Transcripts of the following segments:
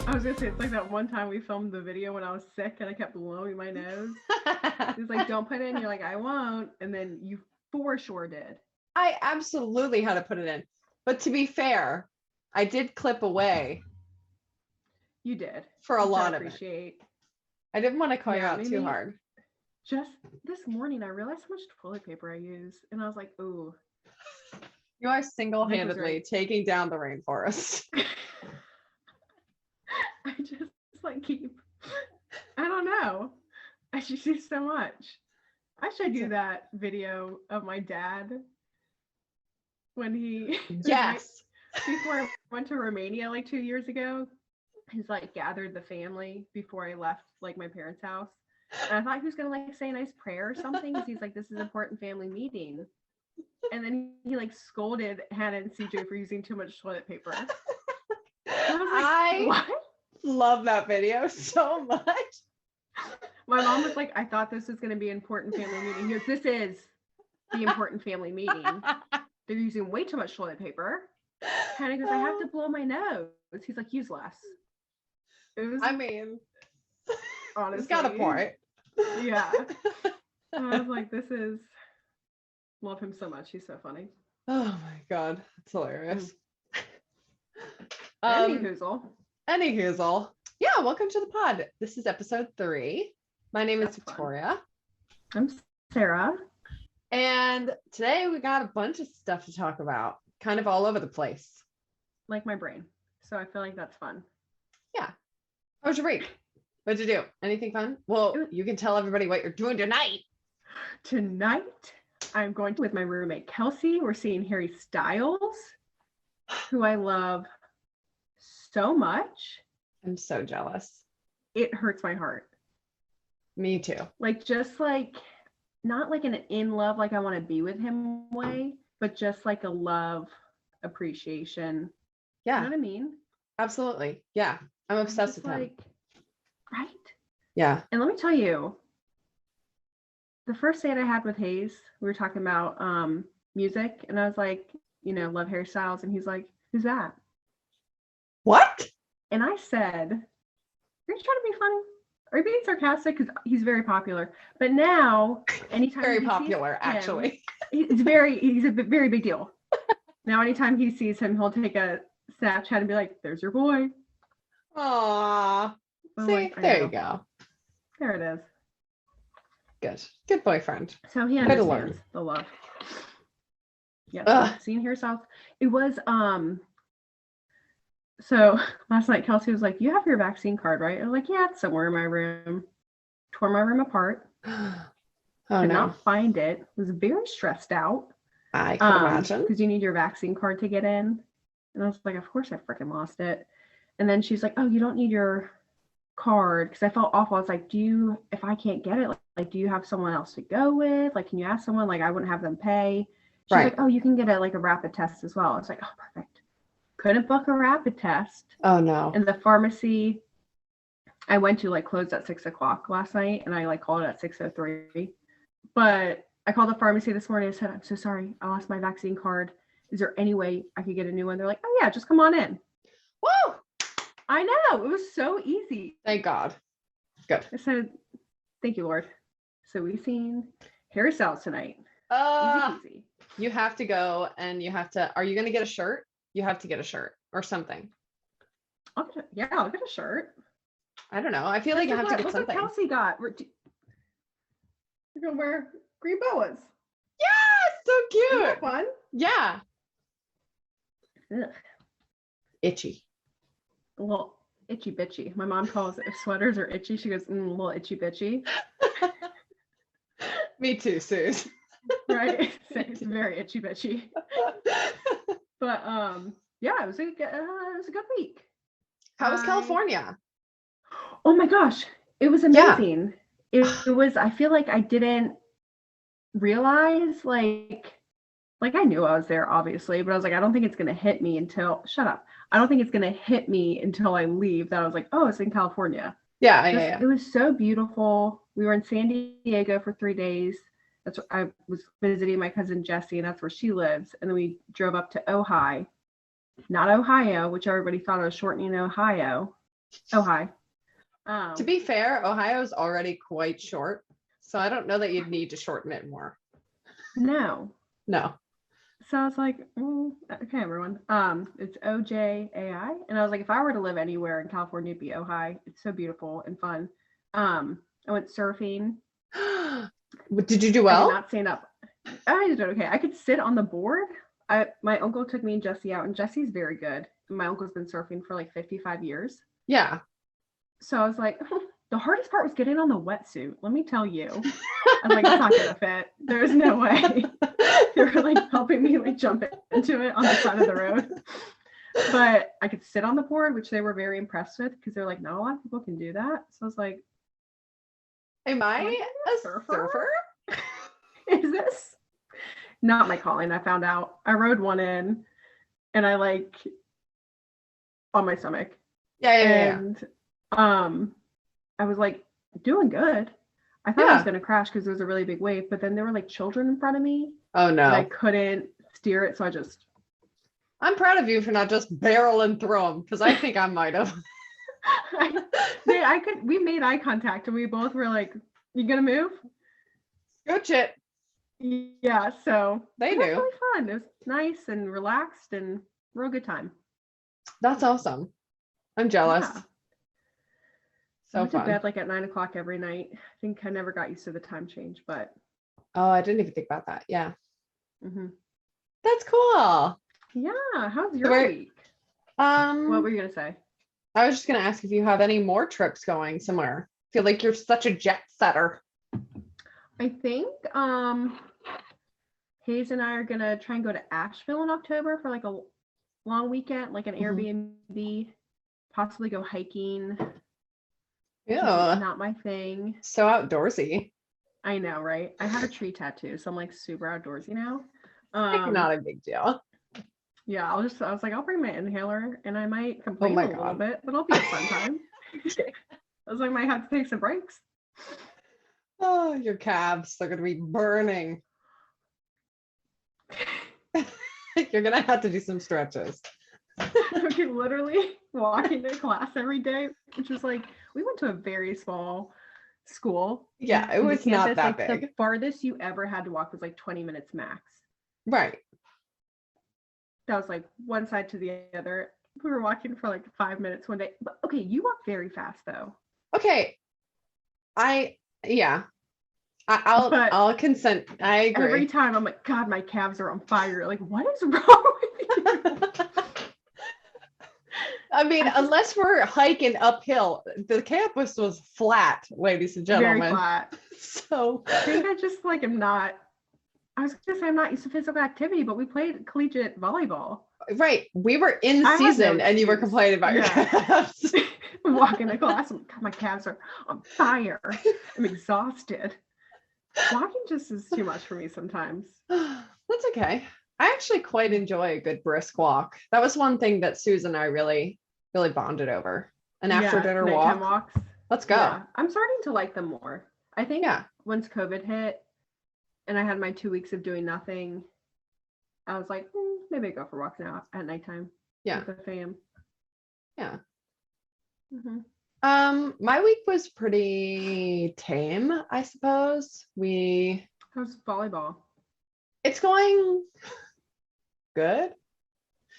I was gonna say, it's like that one time we filmed the video when I was sick and I kept blowing my nose. It's like, don't put it in. You're like, I won't. And then you for sure did. I absolutely had to put it in. But to be fair, I did clip away. You did. For a lot of it. I didn't want to call you out too hard. Just this morning, I realized how much toilet paper I use. And I was like, ooh. You are single-handedly taking down the rainforest. I just like I don't know. I just use so much. I should do that video of my dad when he yes before I went to Romania like 2 years ago. He's like gathered the family before I left like my parents' house. And I thought he was gonna like say a nice prayer or something because he's like, this is an important family meeting. And then he like scolded Hannah and CJ for using too much toilet paper. I was like, what? Love that video so much. My mom was like, I thought this was going to be an important family meeting. He goes, this is the important family meeting. They're using way too much toilet paper. Hannah goes, I have to blow my nose. He's like, use less. It was, honestly, he's got a point. Yeah. I was like, love him so much. He's so funny. Oh my God. That's hilarious. Any hoozle. Yeah, welcome to the pod. This is episode 3. My name is Victoria. I'm Sarah. And today we got a bunch of stuff to talk about, kind of all over the place. Like my brain. So I feel like that's fun. Yeah. How was your week? What'd you do? Anything fun? Well, you can tell everybody what you're doing tonight. Tonight, I'm going with my roommate, Kelsey. We're seeing Harry Styles, who I love so much. I'm so jealous. It hurts my heart. Me too. Like, just like, not like an in love, like I want to be with him way, but just like a love appreciation. Yeah. You know what I mean? Absolutely. Yeah. I'm obsessed with him. Right? Yeah. And let me tell you, the first date I had with Hayes, we were talking about music, and I was like, love Harry Styles, and he's like, who's that? What? And I said, are you trying to be funny? Are you being sarcastic? Because he's very popular. But now, anytime very popular, actually. He's a very big deal. Now, anytime he sees him, he'll take a Snapchat and be like, there's your boy. Aww. I'm See, like, there you go. There it is. Good boyfriend. So he understands the love. Yeah. Seeing Harry Styles. It was so last night Kelsey was like, you have your vaccine card, right? I was like, yeah, it's somewhere in my room. Tore my room apart. Could not find it. Was very stressed out. I can imagine. Because you need your vaccine card to get in. And I was like, of course I freaking lost it. And then she's like, oh, you don't need your card. Because I felt awful. I was like, if I can't get it, like, do you have someone else to go with? Like, can you ask someone? Like, I wouldn't have them pay. She's like, oh, you can get a rapid test as well. I was like, oh, perfect. Couldn't book a rapid test. Oh no. And the pharmacy I went to closed at 6:00 last night, and I called at 6:03. But I called the pharmacy this morning and said, I'm so sorry, I lost my vaccine card. Is there any way I could get a new one? They're like, oh yeah, just come on in. Woo! I know, it was so easy. Thank God. Good. I said, thank you, Lord. So we've seen Harry Styles tonight. Easy. You have to go, and are you going to get a shirt? You have to get a shirt or something. I'll get a shirt. I don't know. I feel like I have to get something. What Kelsey got? We're going to wear green boas. Yeah, so cute. Isn't that fun? Yeah. Ugh. Itchy. A little itchy bitchy. My mom calls it, if sweaters are itchy, she goes, a little itchy bitchy. Me too, Suze. Right? It's very itchy bitchy. But yeah, it was a good week. How was California? Oh my gosh, it was amazing. Yeah. It was. I feel like I didn't realize like I knew I was there obviously, but I was like, I don't think it's gonna hit me until. Shut up. I don't think it's gonna hit me until I leave. That I was like, oh, it's in California. Yeah. It was so beautiful. We were in San Diego for 3 days. That's where I was visiting my cousin Jessie, and that's where she lives. And then we drove up to Ojai, not Ohio, which everybody thought I was shortening Ohio. Ohio. To be fair, Ohio's already quite short, so I don't know that you'd need to shorten it more. No. So I was like, okay, everyone. It's OJAI. And I was like, if I were to live anywhere in California, it'd be Ohio. It's so beautiful and fun. I went surfing. Did you do well? I did not stand up. I did okay. I could sit on the board. My uncle took me and Jesse out, and Jesse's very good. My uncle's been surfing for like 55 years. Yeah. So I was like, the hardest part was getting on the wetsuit. Let me tell you. I was like, it's not gonna fit. There's no way. They were like helping me like jump into it on the side of the road. But I could sit on the board, which they were very impressed with because they're like, not a lot of people can do that. So I was like, am I a surfer? Is this not my calling? I found out. I rode one in and I like on my stomach. Yeah. I was like doing good. I thought I was gonna crash because there was a really big wave, but then there were like children in front of me. Oh no. And I couldn't steer it, so I'm proud of you for not just barreling through them, because I think I might have. We made eye contact and we both were like, you gonna move? Good shit. Yeah, so they it knew. was really fun. It was nice and relaxed and real good time. That's awesome. I'm jealous. Yeah. So I went to fun. bed like at 9 o'clock every night. I think I never got used to the time change, but oh, I didn't even think about that. Yeah. Mm-hmm. That's cool. Yeah. How's your week? What were you gonna say? I was just gonna ask if you have any more trips going somewhere. I feel like you're such a jet setter. I think Hayes and I are gonna try and go to Asheville in October for like a long weekend, like an Airbnb, possibly go hiking. Yeah. Not my thing. So outdoorsy. I know, right? I have a tree tattoo, so I'm like super outdoorsy now. Not a big deal. Yeah, I was like, I'll bring my inhaler and I might complain a little bit, but it'll be a fun time. I was like, I might have to take some breaks. Oh, your calves, they're gonna be burning. You're gonna have to do some stretches. Okay, literally walking to class every day, which was like, we went to a very small school. Yeah, it was not that big. The farthest you ever had to walk was like 20 minutes max. Right. That was like one side to the other. We were walking for like 5 minutes one day. But okay, you walk very fast though. Okay. I'll consent. I agree. Every time I'm like, God, my calves are on fire. Like, what is wrong with you? I mean, unless we're hiking uphill, the campus was flat, ladies and gentlemen. Very flat. So I think I just like am not. I was gonna say I'm not used to physical activity, but we played collegiate volleyball. Right. We were in season and you were complaining about your calves. I'm walking to class. God, my calves are on fire. I'm exhausted. Walking just is too much for me sometimes. That's okay. I actually quite enjoy a good brisk walk. That was one thing that Susan and I really bonded over. An after dinner walk. Walks. Let's go. Yeah. I'm starting to like them more. I think once COVID hit and I had my 2 weeks of doing nothing, I was like, maybe I go for walks now at nighttime. Yeah. With the fam. Yeah. Mm-hmm. My week was pretty tame, I suppose. How's volleyball? It's going good.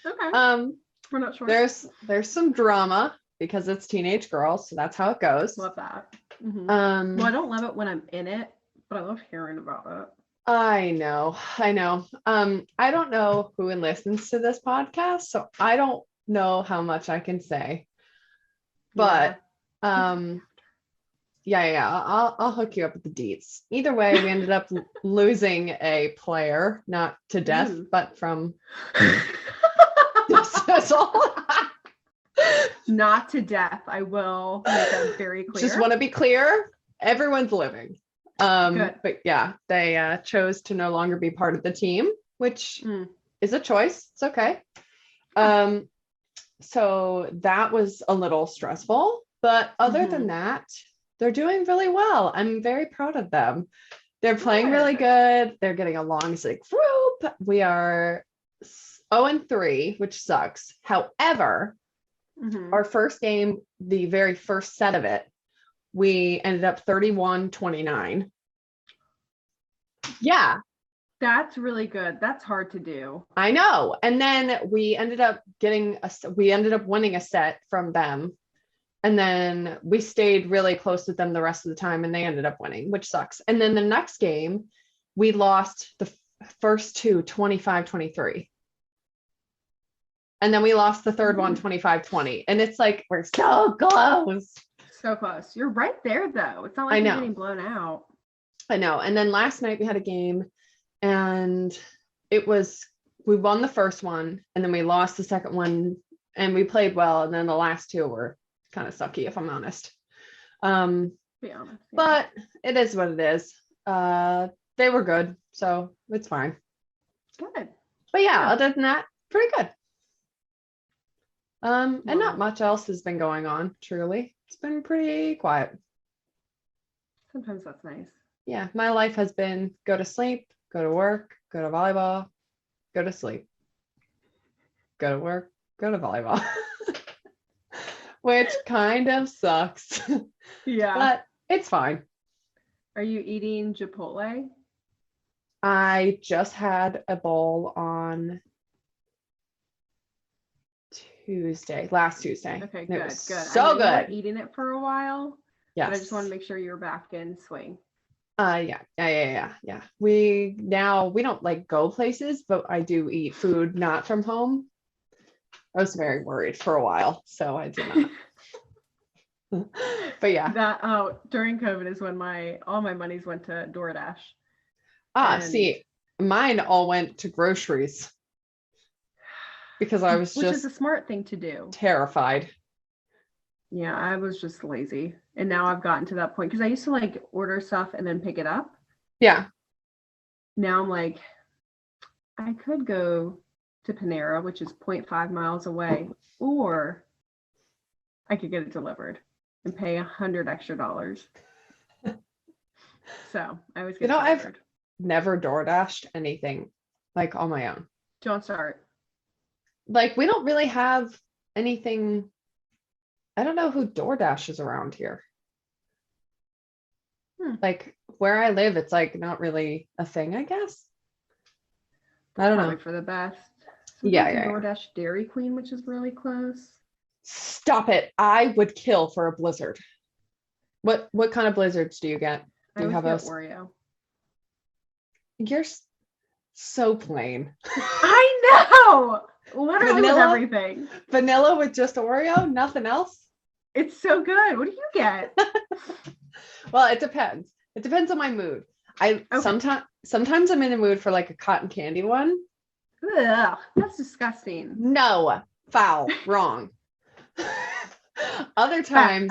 Okay. We're not sure. There's some drama because it's teenage girls, so that's how it goes. Love that. Mm-hmm. Well, I don't love it when I'm in it, but I love hearing about it. I know. I don't know who listens to this podcast, so I don't know how much I can say. But I'll hook you up with the deets. Either way, we ended up losing a player, not to death, but from not to death. I will make that very clear. Just want to be clear, everyone's living. But yeah, they chose to no longer be part of the team, which is a choice. It's okay. So that was a little stressful, but other than that, they're doing really well. I'm very proud of them. They're playing really good. They're getting along as a group. We are 0-3, which sucks. However, our first game, the very first set of it, we ended up 31-29. Yeah. That's really good. That's hard to do. I know. And then we ended up winning a set from them. And then we stayed really close with them the rest of the time and they ended up winning, which sucks. And then the next game, we lost the first two 25-23. And then we lost the third one 25-20. And it's like, we're so close. So close. You're right there though. It's not like you're getting blown out. I know. And then last night we had a game and we won the first one and then we lost the second one and we played well. And then the last two were kind of sucky, if I'm honest. Be honest. Yeah. But it is what it is. They were good, so it's fine. Good. But yeah, other than that, pretty good. And not much else has been going on, truly. It's been pretty quiet. Sometimes that's nice. Yeah, my life has been go to sleep, go to work, go to volleyball, go to sleep, go to work, go to volleyball. Which kind of sucks. Yeah. But it's fine. Are you eating Chipotle? I just had a bowl on last Tuesday. Okay, good. So good. I was eating it for a while. Yes. But I just want to make sure you're back in swing. Yeah. We don't like go places, but I do eat food not from home. I was very worried for a while, so I did not. But yeah. During COVID is when all my monies went to DoorDash. See, mine all went to groceries because I was which is a smart thing to do. Terrified. Yeah, I was just lazy. And now I've gotten to that point because I used to like order stuff and then pick it up. Yeah. Now I'm like, I could go to Panera, which is 0.5 miles away, or I could get it delivered and pay $100 extra. So I always get delivered. I've never DoorDashed anything like on my own. Don't start. Like we don't really have anything. I don't know who DoorDashes around here. Like where I live, it's like not really a thing, I guess. I don't know. For the best. Yeah. DoorDash Dairy Queen, which is really close. Stop it. I would kill for a blizzard. What kind of blizzards do you get? Do you have a Oreo? You're so plain. I know. Literally with everything. Vanilla with just Oreo, nothing else. It's so good. What do you get? Well, it depends. It depends on my mood. Sometimes I'm in the mood for like a cotton candy one. Ugh, that's disgusting. No, foul, wrong. Other times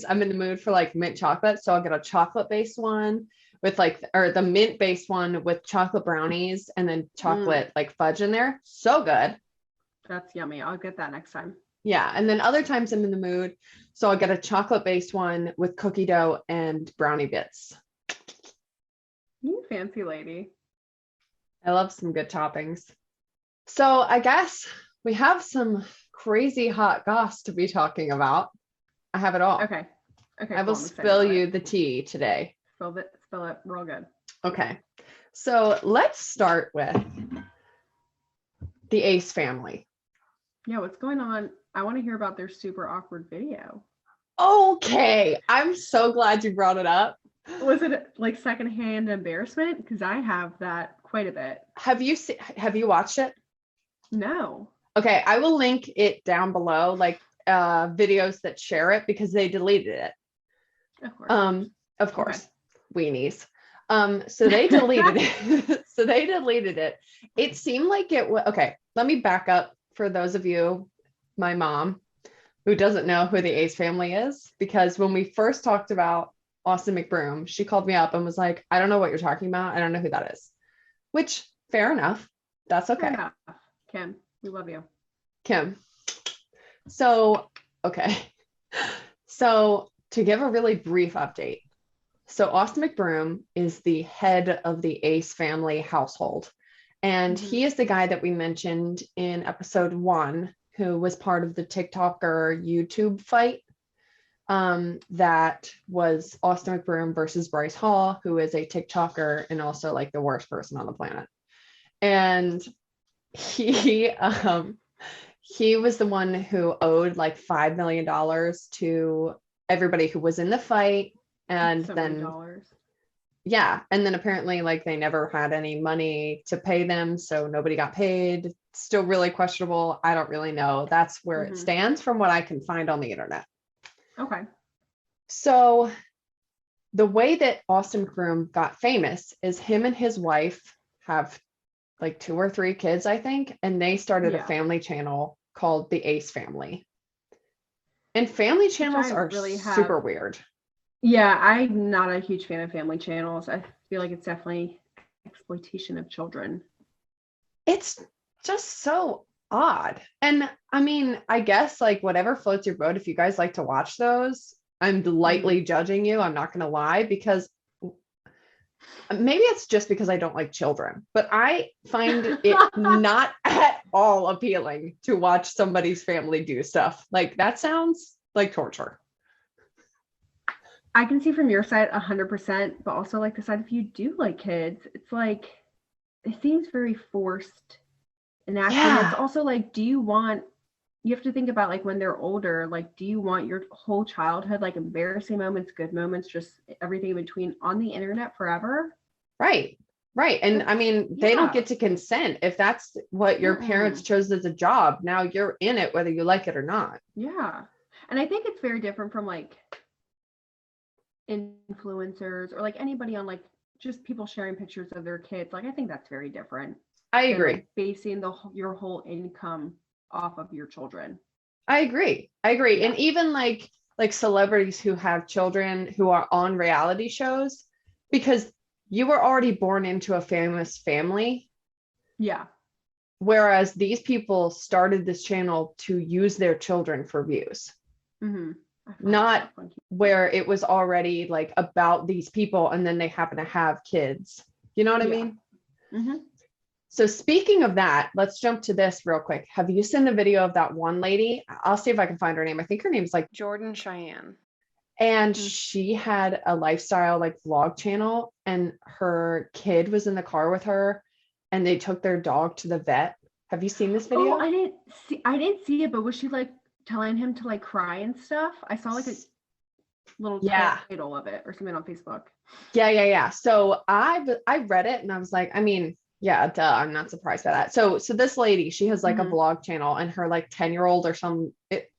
I'm in the mood for like mint chocolate, so I'll get a chocolate-based one with the mint-based one with chocolate brownies and then chocolate like fudge in there. So good. That's yummy. I'll get that next time. Yeah, and then other times I'm in the mood, so I'll get a chocolate-based one with cookie dough and brownie bits. You fancy lady. I love some good toppings. So I guess we have some crazy hot goss to be talking about. I have it all. Okay. I will spill you the tea today. Spill it real good. Okay. So let's start with the Ace family. Yeah, what's going on? I want to hear about their super awkward video. Okay. I'm so glad you brought it up. Was it like secondhand embarrassment? Because I have that quite a bit. Have you watched it? No. Okay, I will link it down below, like videos that share it because they deleted it. Of course. Okay. Weenies. So they deleted it. It seemed like it was okay. Let me back up for those of you, my mom, who doesn't know who the Ace family is, because when we first talked about Austin McBroom, she called me up and was like, I don't know what you're talking about. I don't know who that is. Which, fair enough. That's okay. Fair enough. Kim, we love you. Kim. So, okay. So to give a really brief update. So Austin McBroom is the head of the Ace family household. And he is the guy that we mentioned in episode 1, who was part of the TikToker YouTube fight. That was Austin McBroom versus Bryce Hall, who is a TikToker and also like the worst person on the planet. And he was the one who owed like $5 million to everybody who was in the fight. And so then yeah, and then apparently like they never had any money to pay them, so nobody got paid. Still really questionable. I don't really know. That's where it stands from what I can find on the internet. Okay. So the way that Austin McBroom got famous is him and his wife have like 2 or 3 kids, I think, and they started a family channel called the Ace Family. And family channels are really super weird. Yeah, I'm not a huge fan of family channels. I feel like it's definitely exploitation of children. It's just so odd. And I mean, I guess like whatever floats your boat, if you guys like to watch those, I'm lightly judging you. I'm not going to lie, because maybe it's just because I don't like children, but I find it not at all appealing to watch somebody's family do stuff. Like that sounds like torture. I can see from your side 100%, but also like the side if you do like kids, it's like it seems very forced and it's also like, you have to think about like when they're older, like do you want your whole childhood, like embarrassing moments, good moments, just everything in between on the internet forever? Right. And I mean, they don't get to consent. If that's what your parents chose as a job, now you're in it whether you like it or not. Yeah. And I think it's very different from like influencers or like anybody on like just people sharing pictures of their kids. Like I think that's very different. I agree. Like basing your whole income off of your children. I agree. Yeah. And even like celebrities who have children who are on reality shows, because you were already born into a famous family. Yeah. Whereas these people started this channel to use their children for views. Not where it was already like about these people and then they happen to have kids. You know what I mean? So speaking of that, let's jump to this real quick. Have you seen the video of that one lady? I'll see if I can find her name. I think her name is like Jordan Cheyenne. And she had a lifestyle like vlog channel, and her kid was in the car with her and they took their dog to the vet. Have you seen this video? Oh, I didn't see it, but was she like telling him to like cry and stuff? I saw like a little title of it or something on Facebook. Yeah. So I read it and I was like, I mean, yeah, duh, I'm not surprised by that. So this lady, she has like a vlog channel, and her like 10-year-old or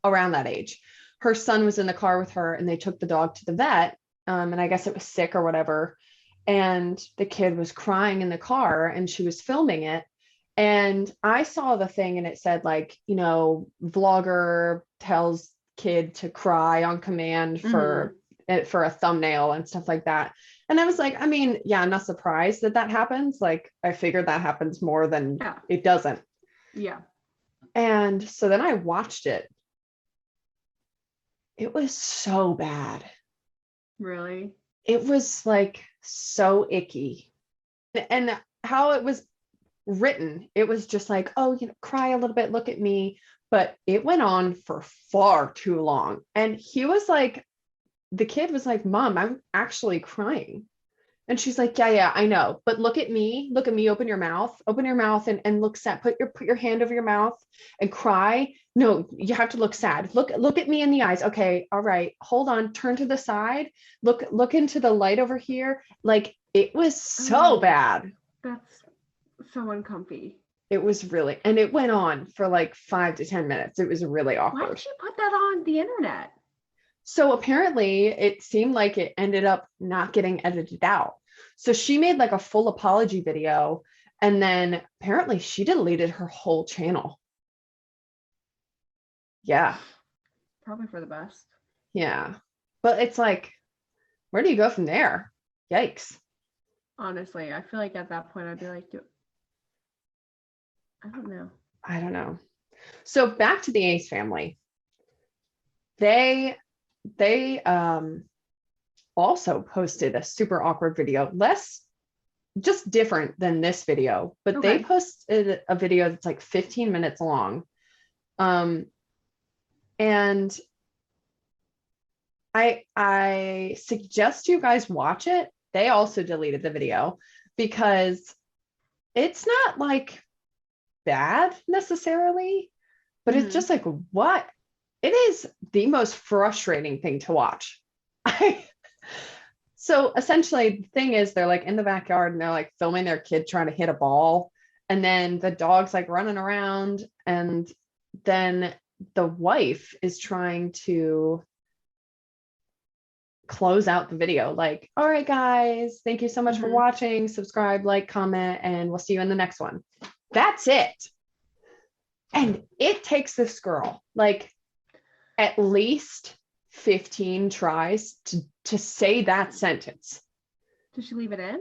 around that age, her son was in the car with her and they took the dog to the vet. And I guess it was sick or whatever. And the kid was crying in the car and she was filming it. And I saw the thing and it said like, you know, vlogger tells kid to cry on command for a thumbnail and stuff like that. And I was like, I mean, yeah, I'm not surprised that happens. Like I figured that happens more than it doesn't. Yeah. And so then I watched it. It was so bad. Really? It was like so icky. And how it was written, it was just like, oh, you know, cry a little bit, look at me. But it went on for far too long. And he was like, the kid was like, Mom, I'm actually crying. And she's like, yeah, I know. But look at me, open your mouth and look sad. Put your hand over your mouth and cry. No, you have to look sad. Look at me in the eyes. Okay. All right. Hold on. Turn to the side. Look into the light over here. Like it was so bad. That's so uncomfy. It was really, and it went on for like 5 to 10 minutes. It was really awkward. Why did you put that on the internet? So apparently it seemed like it ended up not getting edited out. So she made like a full apology video, and then apparently she deleted her whole channel. Yeah. Probably for the best. Yeah. But it's like, where do you go from there? Yikes. Honestly, I feel like at that point I'd be like, I don't know. So back to the Ace family. They also posted a super awkward video, less just different than this video, but they posted a video that's like 15 minutes long. And I suggest you guys watch it. They also deleted the video because it's not like bad necessarily, but it's just like, what? It is the most frustrating thing to watch. So essentially the thing is they're like in the backyard and they're like filming their kid trying to hit a ball. And then the dog's like running around. And then the wife is trying to close out the video. Like, all right, guys, thank you so much for watching. Subscribe, like, comment, and we'll see you in the next one. That's it. And it takes this girl like at least 15 tries to say that sentence. Did she leave it in?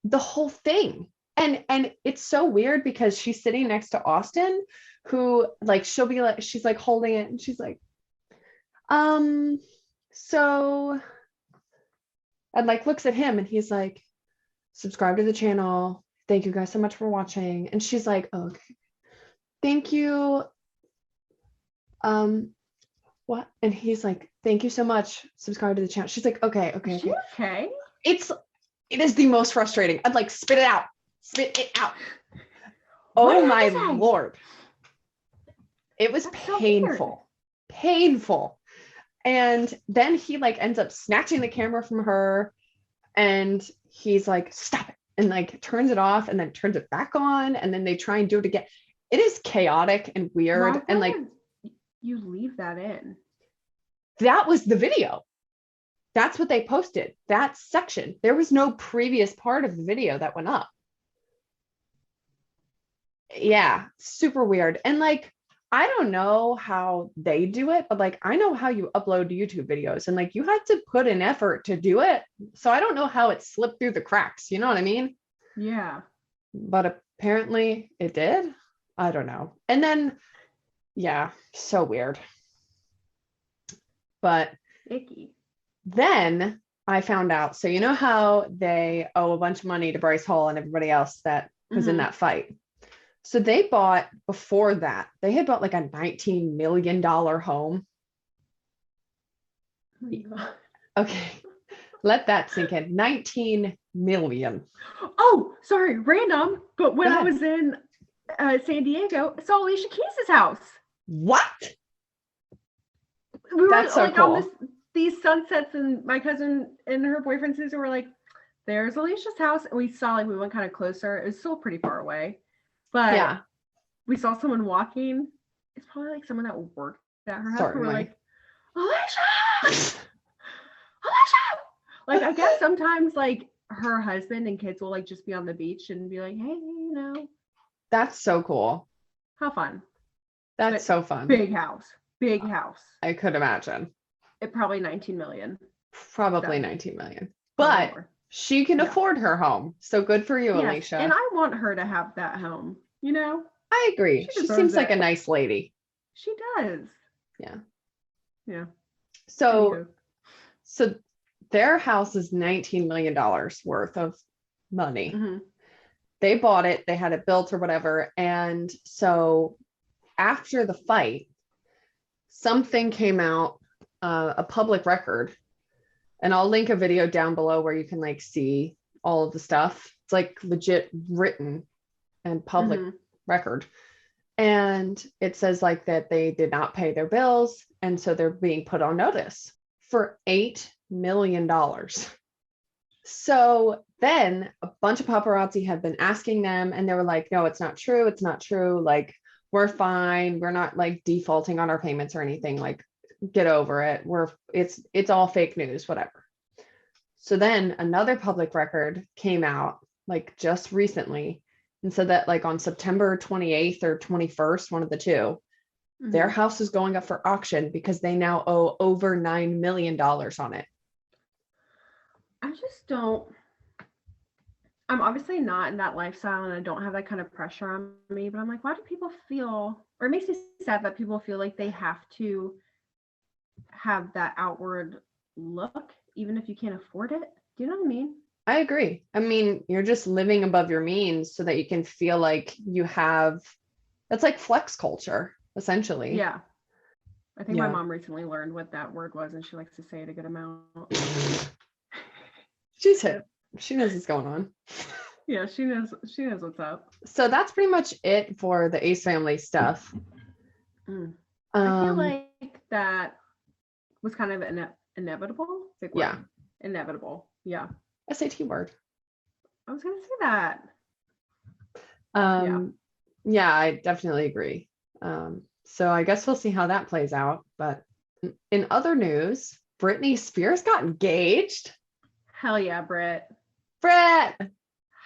The whole thing. And it's so weird because she's sitting next to Austin, who like she'll be like, she's like holding it and she's like, so, and like looks at him and he's like, subscribe to the channel. Thank you guys so much for watching. And she's like, oh, okay, thank you. What? And he's like, thank you so much. Subscribe to the channel. She's like, okay. Okay. It is the most frustrating. I'd like spit it out. Spit it out. Oh my Lord. It was painful. Painful. And then he like ends up snatching the camera from her and he's like, stop it. And like turns it off and then turns it back on. And then they try and do it again. It is chaotic and weird. And like, you leave that in. That was the video. That's what they posted. That section. There was no previous part of the video that went up. Yeah, super weird. And like, I don't know how they do it, but like, I know how you upload YouTube videos and like, you have to put an effort to do it. So I don't know how it slipped through the cracks. You know what I mean? Yeah. But apparently it did. I don't know. And then, yeah, so weird. But icky. Then I found out, so you know how they owe a bunch of money to Bryce Hall and everybody else that was in that fight. So they bought, before that, they had bought like a $19 million home. Oh, okay. Let that sink in. 19 million. Oh, sorry, random. But when I was in San Diego, I saw Alicia Keys' house. What? We were That's so like cool. on these sunsets, and my cousin and her boyfriend Susan were like, there's Alicia's house. And we saw, like, we went kind of closer. It was still pretty far away. But yeah, we saw someone walking. It's probably like someone that worked at her house. We were like, Alicia! Alicia! Like, I guess sometimes like her husband and kids will like just be on the beach and be like, hey, you know. That's so cool. How fun. That's so fun. Big house. Big house. I could imagine. It probably 19 million. Probably 19 million. But she can afford her home. So good for you, Alicia. And I want her to have that home, you know? I agree. She seems like a nice lady. She does. Yeah. Yeah. So their house is $19 million worth of money. They bought it, they had it built or whatever. And so after the fight, something came out, a public record, and I'll link a video down below where you can like see all of the stuff. It's like legit written and public record. And it says like that they did not pay their bills. And so they're being put on notice for $8 million. So then a bunch of paparazzi had been asking them and they were like, no, it's not true. It's not true. Like, we're fine. We're not like defaulting on our payments or anything. Like, get over it. It's all fake news, whatever. So then another public record came out like just recently and said that like on September 28th or 21st, one of the two, their house is going up for auction because they now owe over $9 million on it. I just don't. I'm obviously not in that lifestyle and I don't have that kind of pressure on me, but I'm like, why do people feel, or it makes me sad that people feel like they have to have that outward look, even if you can't afford it. Do you know what I mean? I agree. I mean, you're just living above your means so that you can feel like you have, that's like flex culture, essentially. Yeah. I think my Yeah. mom recently learned what that word was, and she likes to say it a good amount. She's hip. She knows what's going on. Yeah, she knows what's up. So that's pretty much it for the Ace family stuff. I feel like that was kind of inevitable. Big yeah. word. Inevitable. Yeah. SAT word. I was gonna say that. Yeah, I definitely agree. So I guess we'll see how that plays out. But in other news, Britney Spears got engaged. Hell yeah, Britt. Brett.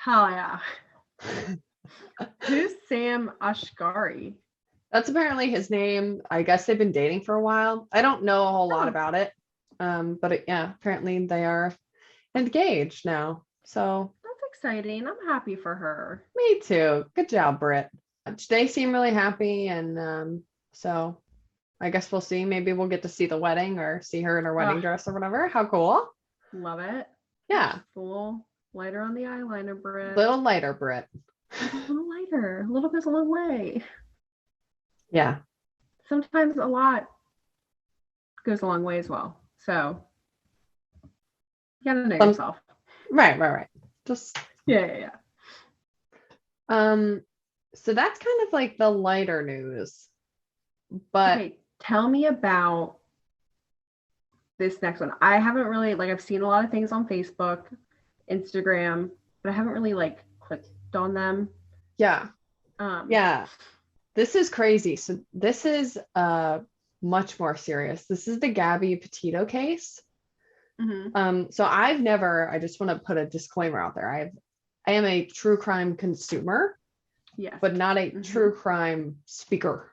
Hell yeah. Who's Sam Ashgari? That's apparently his name. I guess they've been dating for a while. I don't know a whole lot about it. But yeah, apparently they are engaged now. So that's exciting. I'm happy for her. Me too. Good job, Britt. They seem really happy, and so I guess we'll see. Maybe we'll get to see the wedding or see her in her wedding dress or whatever. How cool. Love it. Yeah. Just a little lighter on the eyeliner, Britt. Little lighter, Britt. A little lighter. A little goes a long way. Yeah. Sometimes a lot goes a long way as well. So you gotta know yourself. Right. Just yeah. So that's kind of like the lighter news. But okay, tell me about this next one. I haven't really I've seen a lot of things on Facebook, Instagram, but I haven't really clicked on them. Yeah. Yeah. This is crazy. So this is much more serious. This is the Gabby Petito case. So I just want to put a disclaimer out there. I am a true crime consumer, yes, but not a true crime speaker.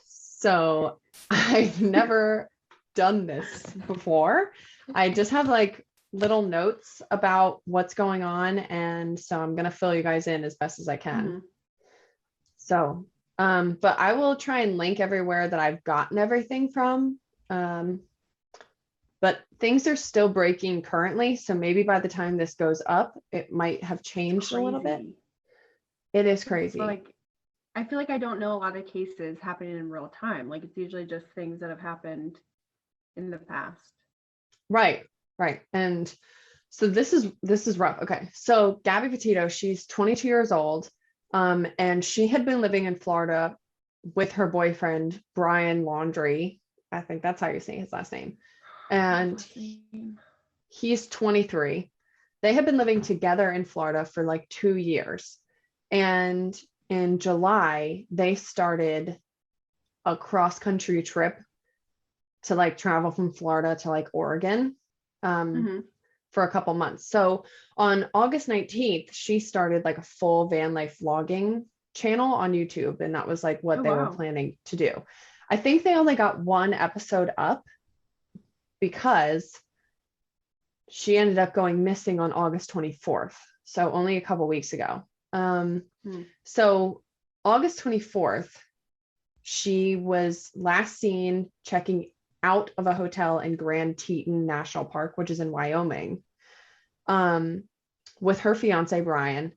So I've never done this before. I just have little notes about what's going on. And so I'm going to fill you guys in as best as I can. So, but I will try and link everywhere that I've gotten everything from. But things are still breaking currently. So maybe by the time this goes up, it might have changed a little bit. It is crazy. I feel like I don't know a lot of cases happening in real time. It's usually just things that have happened in the past. Right. And so this is rough. Okay. So Gabby Petito, she's 22 years old. And she had been living in Florida with her boyfriend, Brian Laundrie. I think that's how you say his last name. And he's 23. They had been living together in Florida for 2 years. And in July, they started a cross-country trip to travel from Florida to Oregon for a couple months. So on August 19th, she started a full van life vlogging channel on YouTube. And that was what they were planning to do. I think they only got one episode up because she ended up going missing on August 24th. So only a couple weeks ago. So August 24th, she was last seen checking out of a hotel in Grand Teton National Park, which is in Wyoming, with her fiance, Brian.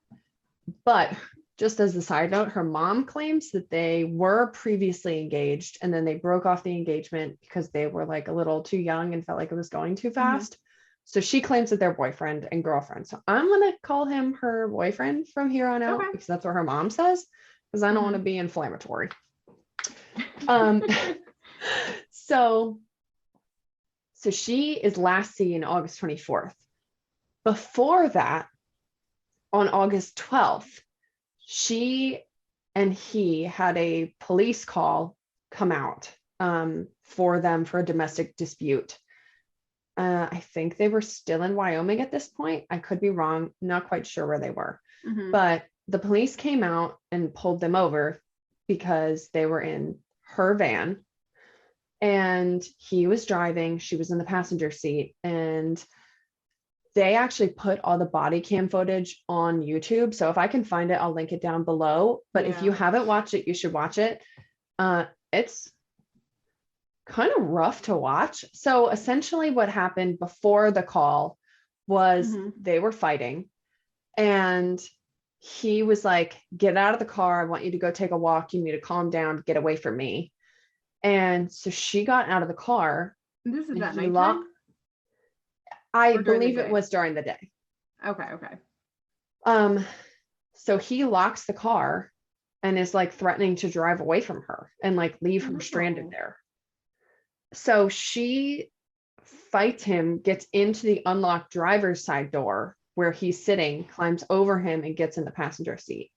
But just as a side note, her mom claims that they were previously engaged and then they broke off the engagement because they were a little too young and felt like it was going too fast. So she claims that they're boyfriend and girlfriend. So I'm going to call him her boyfriend from here on out because that's what her mom says, because I don't want to be inflammatory. So she is last seen August 24th. Before that, on August 12th, she and he had a police call come out for them for a domestic dispute. I think they were still in Wyoming at this point. I could be wrong. Not quite sure where they were. But the police came out and pulled them over because they were in her van and he was driving. She was in the passenger seat, and they actually put all the body cam footage on YouTube. So if I can find it, I'll link it down below. But if you haven't watched it, you should watch it. It's kind of rough to watch. So essentially what happened before the call was they were fighting, and he was like, get out of the car. I want you to go take a walk. You need to calm down, get away from me. And so she got out of the car. This is at nighttime? I believe it was during the day. Okay. So he locks the car and is like threatening to drive away from her and like leave her stranded there. So she fights him, gets into the unlocked driver's side door where he's sitting, climbs over him and gets in the passenger seat.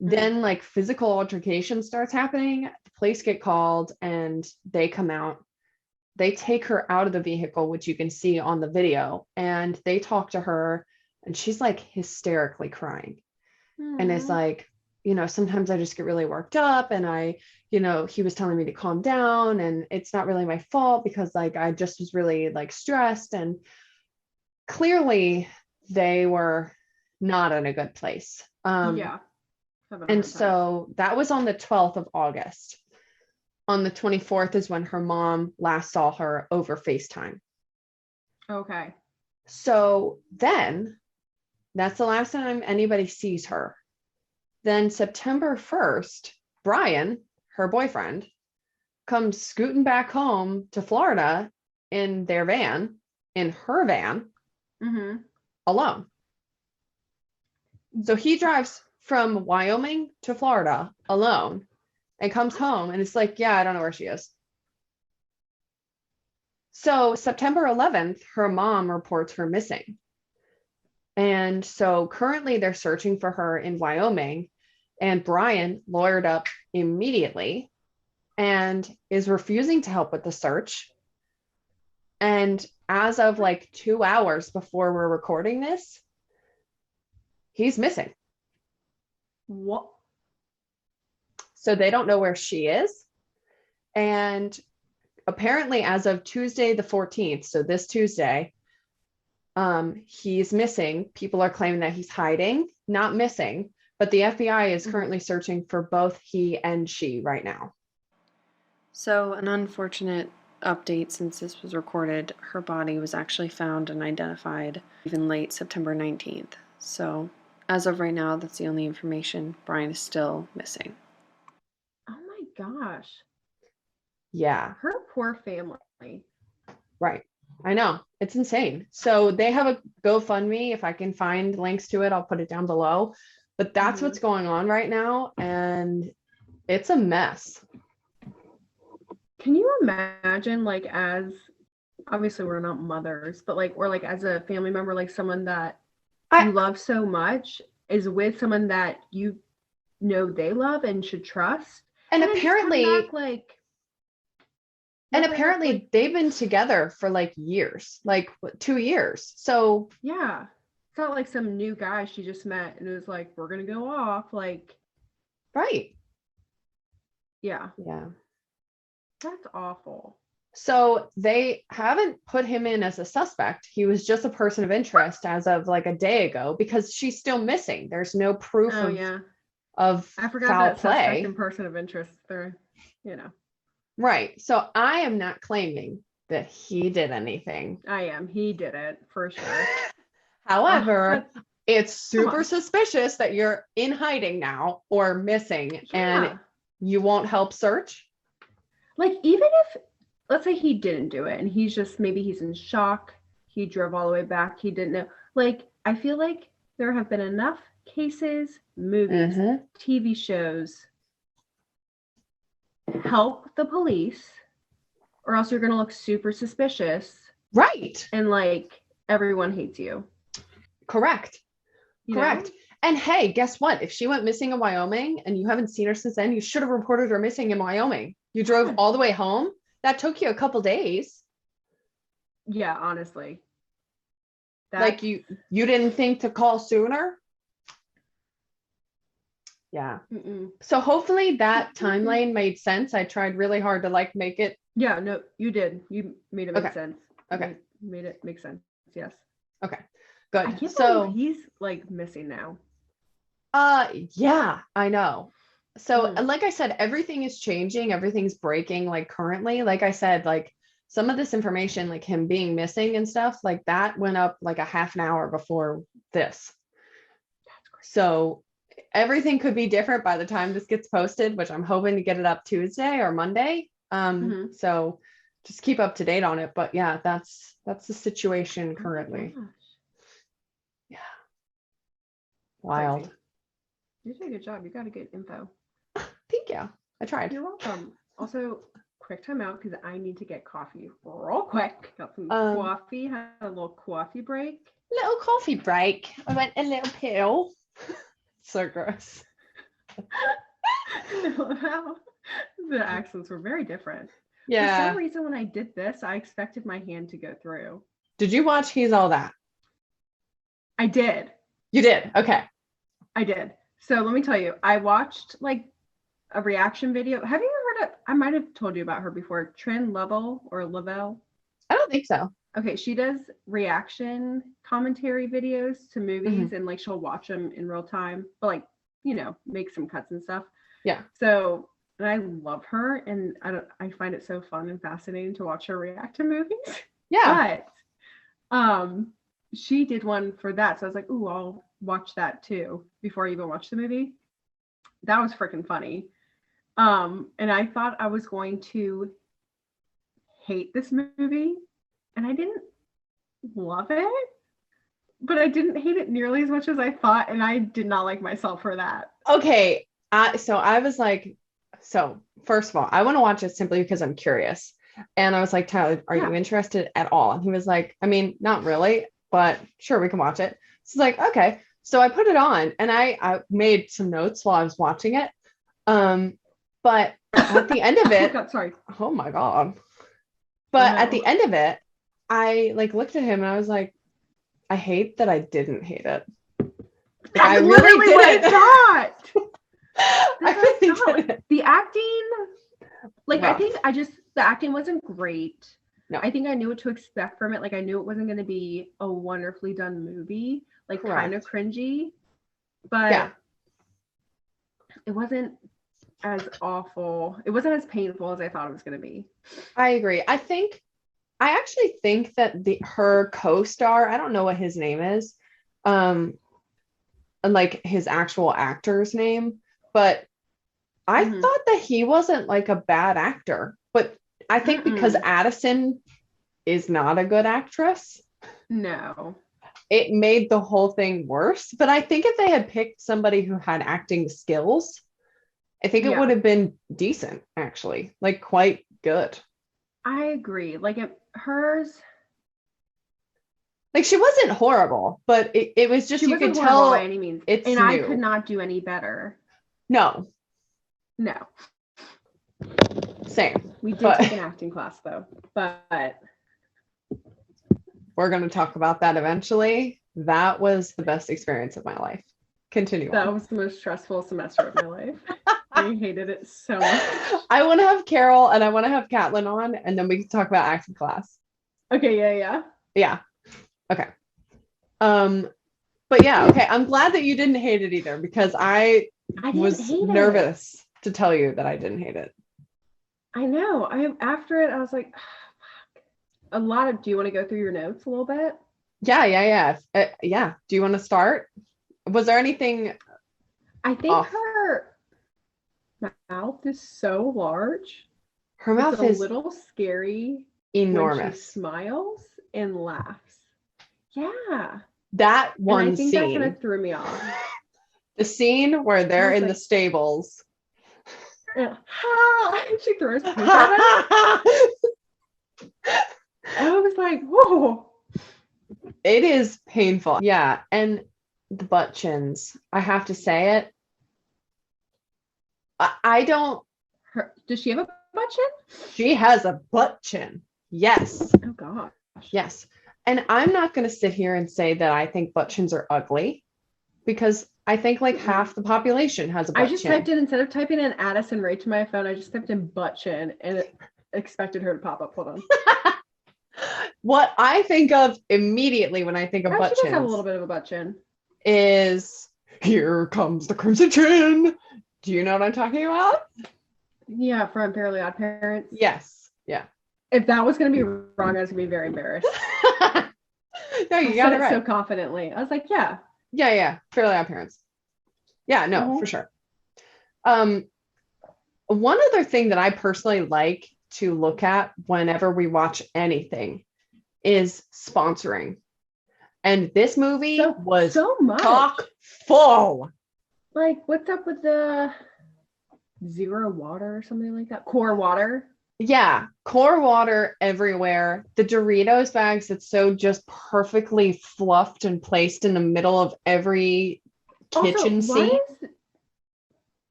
Then like physical altercation starts happening. The police get called and they come out. They take her out of the vehicle, which you can see on the video, and they talk to her, and she's like hysterically crying. And it's like, you know, sometimes I just get really worked up, and I, you know, he was telling me to calm down, and it's not really my fault because like I just was really like stressed. And clearly they were not in a good place. And so that was on the 12th of August. On the 24th is when her mom last saw her over FaceTime. Okay. So then that's the last time anybody sees her. Then September 1st, Brian, her boyfriend, comes scooting back home to Florida in their van, in her van, alone. So he drives from Wyoming to Florida alone and comes home, and it's like, yeah, I don't know where she is. So September 11th, her mom reports her missing. And so currently they're searching for her in Wyoming, and Brian lawyered up immediately and is refusing to help with the search. And as of like 2 hours before we're recording this, he's missing. What? So they don't know where she is. And apparently as of Tuesday the 14th, so this Tuesday, he's missing. People are claiming that he's hiding, not missing, but the FBI is currently searching for both he and she right now. So an unfortunate update since this was recorded, her body was actually found and identified even late September 19th. So as of right now, that's the only information. Brian is still missing. Oh my gosh. Yeah. Her poor family. Right. I know. It's insane. So they have a GoFundMe. If I can find links to it, I'll put it down below. But that's what's going on right now. And it's a mess. Can you imagine, like, as obviously we're not mothers, but like, or like as a family member, like someone that you love so much is with someone that you know they love and should trust. And apparently, back, they've been together for like years, like 2 years. So yeah, it's not like some new guy she just met and it was like, we're gonna go off, like, right. Yeah. Yeah. That's awful. So they haven't put him in as a suspect. He was just a person of interest as of like a day ago because she's still missing. There's no proof of I forgot foul that play. Suspect and person of interest. They're, you know. Right. So I am not claiming that he did anything. I am. He did it for sure. However, it's super suspicious that you're in hiding now or missing and you won't help search. Like, even if, let's say he didn't do it and he's just, maybe he's in shock. He drove all the way back. He didn't know. Like, I feel like there have been enough cases, movies, TV shows, help the police, or else you're going to look super suspicious. Right. And like, everyone hates you. Correct. You Correct. know? And hey, guess what? If she went missing in Wyoming and you haven't seen her since then, you should have reported her missing in Wyoming. You drove all the way home. That took you a couple days. Yeah, honestly. Like you didn't think to call sooner? Yeah. So hopefully that timeline made sense. I tried really hard to like make it. Yeah, no, you did. You made it make sense. Okay. You made it make sense. Yes. Okay. Good. I can't believe he's like missing now. Yeah, I know. So like I said, everything is changing. Everything's breaking like currently. Like I said, like some of this information, like him being missing and stuff, like that went up like a half an hour before this. That's great. So everything could be different by the time this gets posted, which I'm hoping to get it up Tuesday or Monday. So just keep up to date on it. But yeah, that's the situation currently. Oh Yeah. Wild. crazy. You did a good job. You got a good info. Thank you. I tried. You're welcome. Also, quick time out because I need to get coffee real quick. Got some coffee. Had a little coffee break. Little coffee break. I went a little pill. So gross. Wow. The accents were very different. Yeah. For some reason, when I did this, I expected my hand to go through. Did you watch He's All That? I did. You did? Okay. I did. So let me tell you, I watched like a reaction video. Have you ever heard of, I might have told you about her before, Trin Lovell or Lavelle? I don't think so. Okay, she does reaction commentary videos to movies and like she'll watch them in real time, but like, you know, make some cuts and stuff. Yeah. So, and I love her and I find it so fun and fascinating to watch her react to movies. Yeah. But she did one for that. So I was like, ooh, I'll watch that too before I even watch the movie. That was freaking funny. And I thought I was going to hate this movie. And I didn't love it, but I didn't hate it nearly as much as I thought. And I did not like myself for that. Okay. So I was like, so first of all, I want to watch it simply because I'm curious. And I was like, Tyler, are you interested at all? And he was like, I mean, not really, but sure, we can watch it. So it's like, okay. So I put it on and I made some notes while I was watching it. But at the end of it, oh my God. But at the end of it, I like looked at him and I was like, I hate that I didn't hate it. Like, That's literally what I thought. I really didn't. The acting, like Rough. I think the acting wasn't great. No. I think I knew what to expect from it. Like I knew it wasn't going to be a wonderfully done movie, like kind of cringy, but it wasn't as awful. It wasn't as painful as I thought it was going to be. I agree. I actually think that her co-star, I don't know what his name is, like his actual actor's name, but I thought that he wasn't like a bad actor, but I think because Addison is not a good actress. No. It made the whole thing worse. But I think if they had picked somebody who had acting skills, I think it would have been decent, actually, like quite good. I agree. Like hers. Like she wasn't horrible, but it was just, you could tell by any means. It's and new. I could not do any better. No. Same. We did take an acting class though, but we're going to talk about that eventually. That was the best experience of my life. Continue. That was the most stressful semester of my life. I hated it so much. I want to have Carol and I want to have Caitlin on, and then we can talk about acting class. Okay, yeah. Okay. But yeah, okay. I'm glad that you didn't hate it either, because I was nervous to tell you that I didn't hate it. I know. After it, I was like, oh, do you want to go through your notes a little bit? Yeah. Do you want to start? Was there anything? I think her mouth is so large. Her mouth is a little scary. Enormous. When she smiles and laughs. Yeah. That one and I think scene. that kind of threw me off. The scene where they're in the stables. She throws poop at him. I was like, whoa. It is painful. Yeah. And the butt chins. I have to say it. I don't. Does she have a butt chin? She has a butt chin. Yes. Oh, gosh. Yes. And I'm not going to sit here and say that I think butt chins are ugly, because I think like half the population has a butt chin. I just typed in, instead of typing in Addison Rae to my phone, I just typed in butt chin and expected her to pop up. Hold on. What I think of immediately when I think of butt chins. She chins does have a little bit of a butt chin. Is Here Comes the Crimson Chin. Do you know what I'm talking about? Yeah, from Fairly Odd Parents. Yes. Yeah. If that was going to be wrong, I was going to be very embarrassed. No, you got it right. So confidently. I was like, yeah. Yeah. Fairly Odd Parents. Yeah, no, for sure. One other thing that I personally like to look at whenever we watch anything is sponsoring. And this movie was so much chock full. Like, what's up with the Zero Water or something like that? Core Water? Yeah, core water everywhere. The Doritos bags that's so just perfectly fluffed and placed in the middle of every kitchen scene.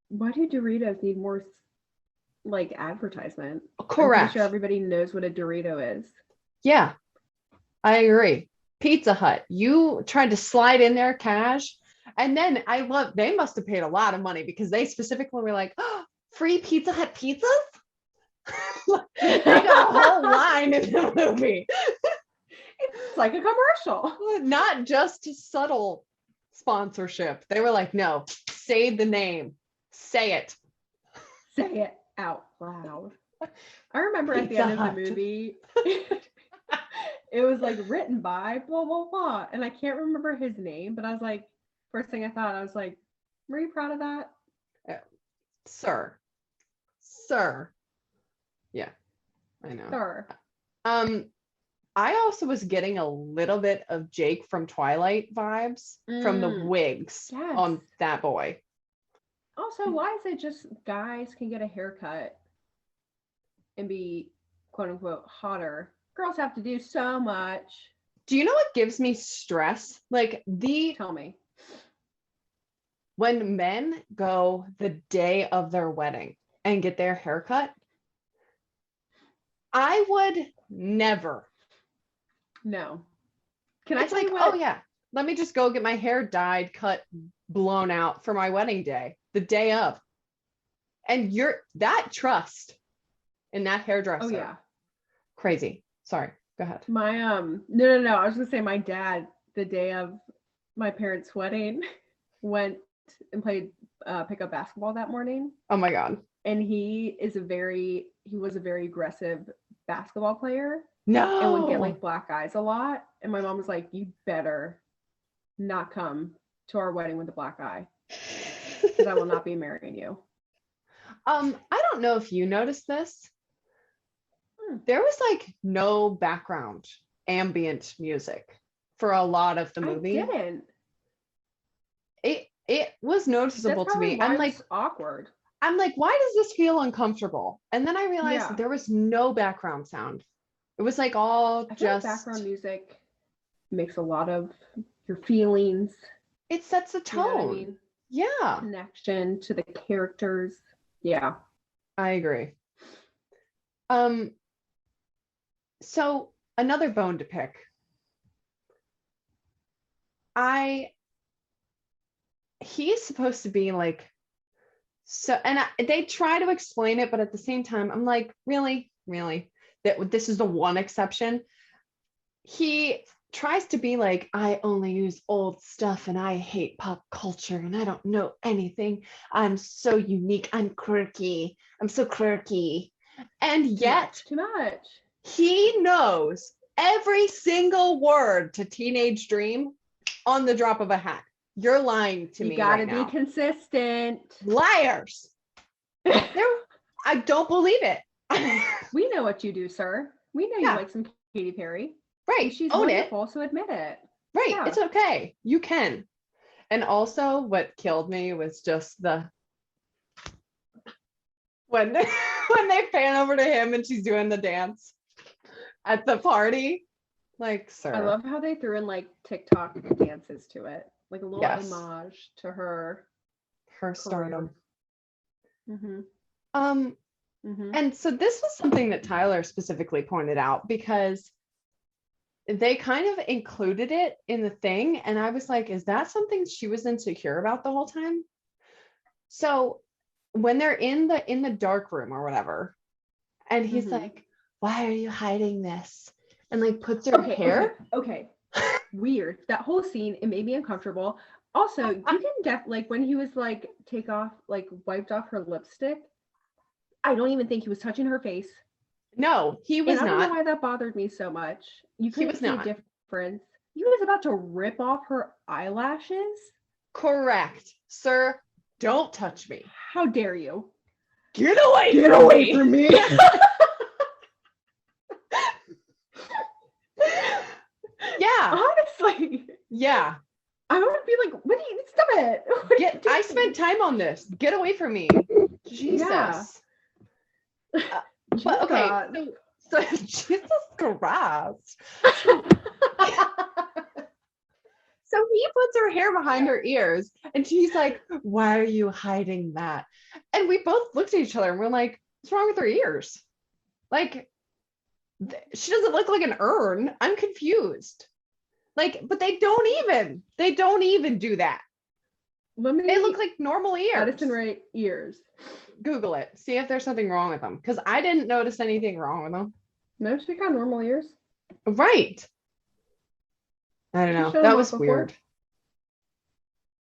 Why do Doritos need more like advertisement? Correct. I'm pretty sure everybody knows what a Dorito is. Yeah, I agree. Pizza Hut, you tried to slide in there cash. And then they must have paid a lot of money because they specifically were like, oh, free Pizza Hut pizzas? They got a whole line in the movie. It's like a commercial. Not just subtle sponsorship. They were like, no, say the name. Say it. Say it out loud. I remember at the end of the movie, it was like written by blah, blah, blah. And I can't remember his name, but I was like, first thing I thought, I was like, were you proud of that? Sir. Yeah, I know. Sir. I also was getting a little bit of Jake from Twilight vibes from the wigs on that boy. Also, why is it just guys can get a haircut and be quote unquote hotter? Girls have to do so much. Do you know what gives me stress? Tell me. When men go the day of their wedding and get their haircut, I would never. No. Can I tell you what? Oh yeah, let me just go get my hair dyed, cut, blown out for my wedding day, the day of. And that trust in that hairdresser. Oh yeah. Crazy. Sorry. Go ahead. My no. I was gonna say my dad, the day of my parents' wedding, went and played pickup basketball that morning. Oh my God. And he was a very aggressive basketball player. No. And would get like black eyes a lot. And my mom was like, you better not come to our wedding with a black eye, because I will not be marrying you. I don't know if you noticed this. There was like no background ambient music for a lot of the movie. I didn't. It was noticeable to me. I'm like, awkward. I'm like, why does this feel uncomfortable? And then I realized that there was no background sound. It was like all just background music makes a lot of your feelings. It sets a tone. You know what I mean? Yeah. Connection to the characters. Yeah. I agree. So another bone to pick. He's supposed to be like, so, and they try to explain it, but at the same time, I'm like, really? That this is the one exception. He tries to be like, I only use old stuff and I hate pop culture and I don't know anything. I'm so unique. I'm quirky. I'm so quirky. And yet, too much. He knows every single word to Teenage Dream on the drop of a hat. You're lying to me. You gotta right now. be consistent. Liars. I don't believe it. We know what you do, sir. We know you like some Katy Perry. Right. And she's Own wonderful, it. So admit it. Right. Yeah. It's okay. You can. And also what killed me was just when they pan over to him and she's doing the dance at the party. Like, sir. I love how they threw in like TikTok dances to it. Like a little homage to her stardom. Mm-hmm. And so this was something that Tyler specifically pointed out because they kind of included it in the thing. And I was like, is that something she was insecure about the whole time? So when they're in the dark room or whatever, and he's like, why are you hiding this? And like puts her hair. Okay. Weird. That whole scene, it made me uncomfortable. Also, you can like when he was like wiped off her lipstick. I don't even think he was touching her face. No, he was and I don't not. know why that bothered me so much. You He couldn't was see a not. difference. He was about to rip off her eyelashes. Correct. Sir, don't touch me. How dare you? Get away Get from away me. from me. Yeah. Honestly. Yeah. I would be like, what do you stop it? What are you I doing? spent time on this. Get away from me. Jesus. Yeah. But okay, Jesus. so Jesus Christ. So he puts her hair behind her ears and she's like, why are you hiding that? And we both looked at each other and we're like, what's wrong with her ears? Like, she doesn't look like an urn. I'm confused. Like, but they don't even do that. They look like normal ears. Addison Rae ears. Google it. See if there's something wrong with them. Because I didn't notice anything wrong with them. No, she got normal ears. Right. I don't know. That was weird.